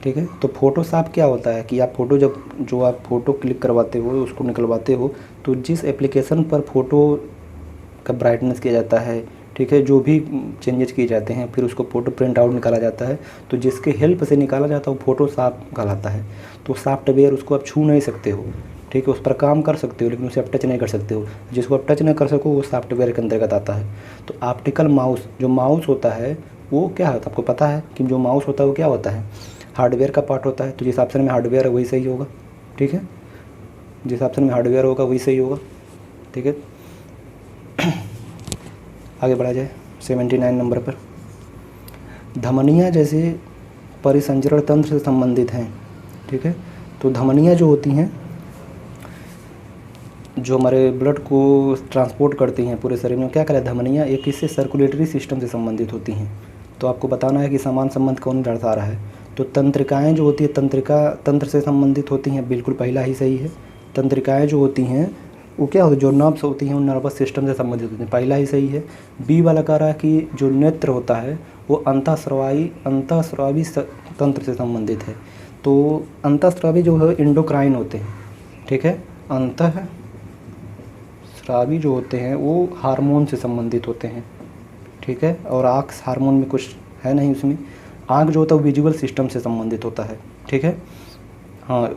Speaker 1: ठीक है, तो फोटोशॉप क्या होता है कि आप फ़ोटो जो आप फ़ोटो क्लिक करवाते हो, उसको निकलवाते हो, तो जिस एप्लीकेशन पर फ़ोटो का ब्राइटनेस किया जाता है, ठीक है, जो भी चेंजेस किए जाते हैं, फिर उसको फ़ोटो प्रिंट आउट निकाला जाता है, तो जिसके हेल्प से निकाला जाता है वो फोटोशॉप कहलाता है। तो सॉफ्टवेयर उसको आप छू नहीं सकते हो, ठीक है, उस पर काम कर सकते हो लेकिन उसे आप टच नहीं कर सकते हो। जिसको आप टच नहीं कर सको वो सॉफ्टवेयर के अंतर्गत आता है। तो ऑप्टिकल माउस, जो माउस होता है वो क्या होता है, आपको पता है कि जो माउस होता है वो क्या होता है, हार्डवेयर का पार्ट होता है। तो जिस ऑप्शन में हार्डवेयर है वही सही होगा। ठीक है, जिस ऑप्शन में हार्डवेयर होगा वही सही होगा। ठीक है, आगे बढ़ा जाए 79 नंबर पर। धमनियाँ जैसे परिसंचरण तंत्र से संबंधित हैं। ठीक है, तो धमनियाँ जो होती हैं, जो हमारे ब्लड को ट्रांसपोर्ट करती हैं पूरे शरीर में, क्या करें, धमनियाँ एक किससे, सर्कुलेटरी सिस्टम से संबंधित होती हैं। तो आपको बताना है कि समान संबंध कौन दर्शा रहा है। तो तंत्रिकाएँ जो होती है, तंत्र से संबंधित होती हैं, बिल्कुल पहला ही सही है। तंत्रिकाएँ जो होती हैं वो क्या होती है, जो नर्व्स होती हैं वो नर्वस सिस्टम से संबंधित होती हैं, पहला ही सही है। बी वाला कह रहा है कि जो नेत्र होता है वो अंतःस्रावी तंत्र से संबंधित है। तो अंतःस्रावी जो है एंडोक्राइन होते हैं। ठीक है, अंतःस्रावी जो होते हैं वो हार्मोन से संबंधित होते हैं। ठीक है, और आँख हार्मोन में कुछ है नहीं उसमें। आँख जो होता है वो विजुअल सिस्टम से संबंधित होता है। ठीक है, हाँ,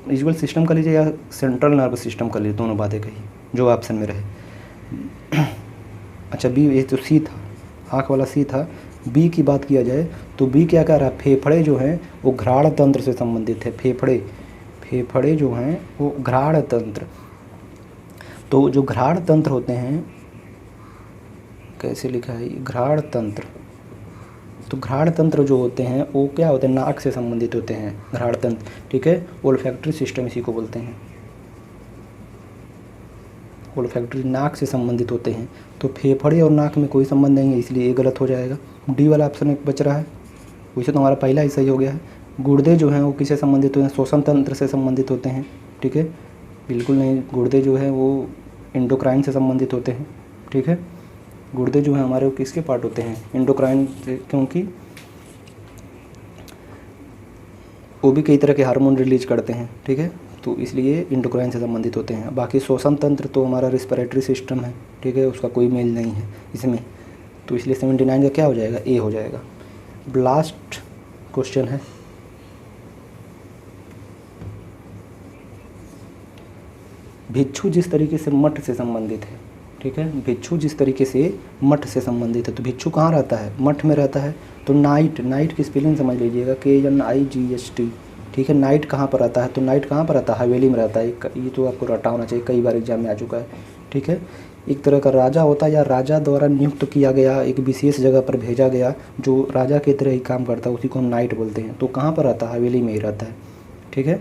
Speaker 1: विजुअल सिस्टम का लीजिए या सेंट्रल नर्वस सिस्टम का लीजिए, दोनों बातें कही जो ऑप्शन में रहे। अच्छा, बी, ये तो सी था, आँख वाला सी था। बी की बात किया जाए तो बी क्या कह रहा है, फेफड़े जो हैं वो घ्राण तंत्र से संबंधित है। फेफड़े जो हैं वो घ्राण तंत्र, तो जो घ्राण तंत्र होते हैं, कैसे लिखा है, घ्राण तंत्र, तो घ्राण तंत्र जो होते हैं वो क्या होते हैं, नाक से संबंधित होते हैं घ्राण तंत्र। ठीक है, ओल्फैक्टरी सिस्टम इसी को बोलते हैं, ओल्फैक्टरी नाक से संबंधित होते हैं। तो फेफड़े और नाक में कोई संबंध नहीं है, इसलिए ये गलत हो जाएगा। डी वाला ऑप्शन बच रहा है, वैसे तो हमारा पहला ही सही हो गया है। गुर्दे जो हैं वो किससे संबंधित होते हैं, श्वसन तंत्र से संबंधित होते हैं। ठीक है, बिल्कुल नहीं, गुर्दे जो है वो एंडोक्राइन से संबंधित होते हैं। ठीक है। गुर्दे जो हैं हमारे वो किसके पार्ट होते हैं, एंडोक्राइन, क्योंकि वो भी कई तरह के हार्मोन रिलीज करते हैं, ठीक है, तो इसलिए एंडोक्राइन से संबंधित होते हैं। बाकी श्वसन तंत्र तो हमारा रिस्पिरेटरी सिस्टम है, ठीक है, उसका कोई मेल नहीं है इसमें, तो इसलिए 79 का क्या हो जाएगा, ए हो जाएगा। लास्ट क्वेश्चन है, भिक्षु जिस तरीके से मठ से संबंधित है, ठीक है, भिक्षु जिस तरीके से मठ से संबंधित है, तो भिक्षु कहाँ रहता है, मठ में रहता है। तो नाइट, नाइट की स्पेलिंग समझ लीजिएगा, KNIGHT, ठीक है। नाइट कहाँ पर रहता है, तो नाइट कहाँ पर रहता है, हवेली में रहता है। ये तो आपको रटा होना चाहिए, कई बार एग्जाम में आ चुका है, ठीक है। एक तरह का राजा होता है या राजा द्वारा नियुक्त किया गया, एक विशेष जगह पर भेजा गया जो राजा की तरह ही काम करता है, उसी को हम नाइट बोलते हैं। तो कहाँ पर रहता है, हवेली में ही रहता है, ठीक है।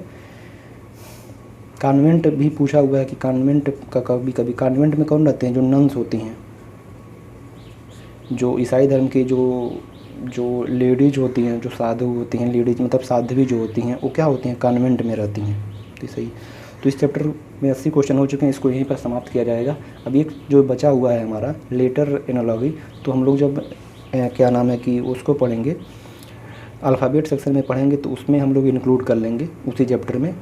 Speaker 1: कॉन्वेंट भी पूछा हुआ है कि कॉन्वेंट का कभी कभी कॉन्वेंट में कौन रहते हैं, जो नन्स होती हैं, जो ईसाई धर्म की जो लेडीज होती हैं, जो साधु होती हैं, लेडीज मतलब साध्वी जो होती हैं, वो क्या होती हैं, कॉन्वेंट में रहती हैं। तो सही, तो इस चैप्टर में 80 क्वेश्चन हो चुके हैं, इसको यहीं पर समाप्त किया जाएगा। अब एक जो बचा हुआ है हमारा लेटर एनालॉजी, तो हम लोग जब क्या नाम है कि उसको पढ़ेंगे, अल्फ़ाबेट सेक्शन में पढ़ेंगे, तो उसमें हम लोग इंक्लूड कर लेंगे उसी चैप्टर में,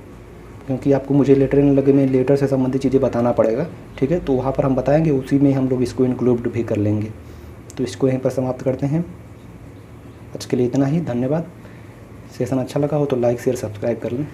Speaker 1: क्योंकि आपको मुझे लेटर एनालॉजी में लेटर से संबंधित चीज़ें बताना पड़ेगा, ठीक है, तो वहाँ पर हम बताएंगे, उसी में हम लोग इसको इंक्लूड भी कर लेंगे। तो इसको यहीं पर समाप्त करते हैं। आज के लिए इतना ही, धन्यवाद। सेशन अच्छा लगा हो तो लाइक शेयर सब्सक्राइब कर लें।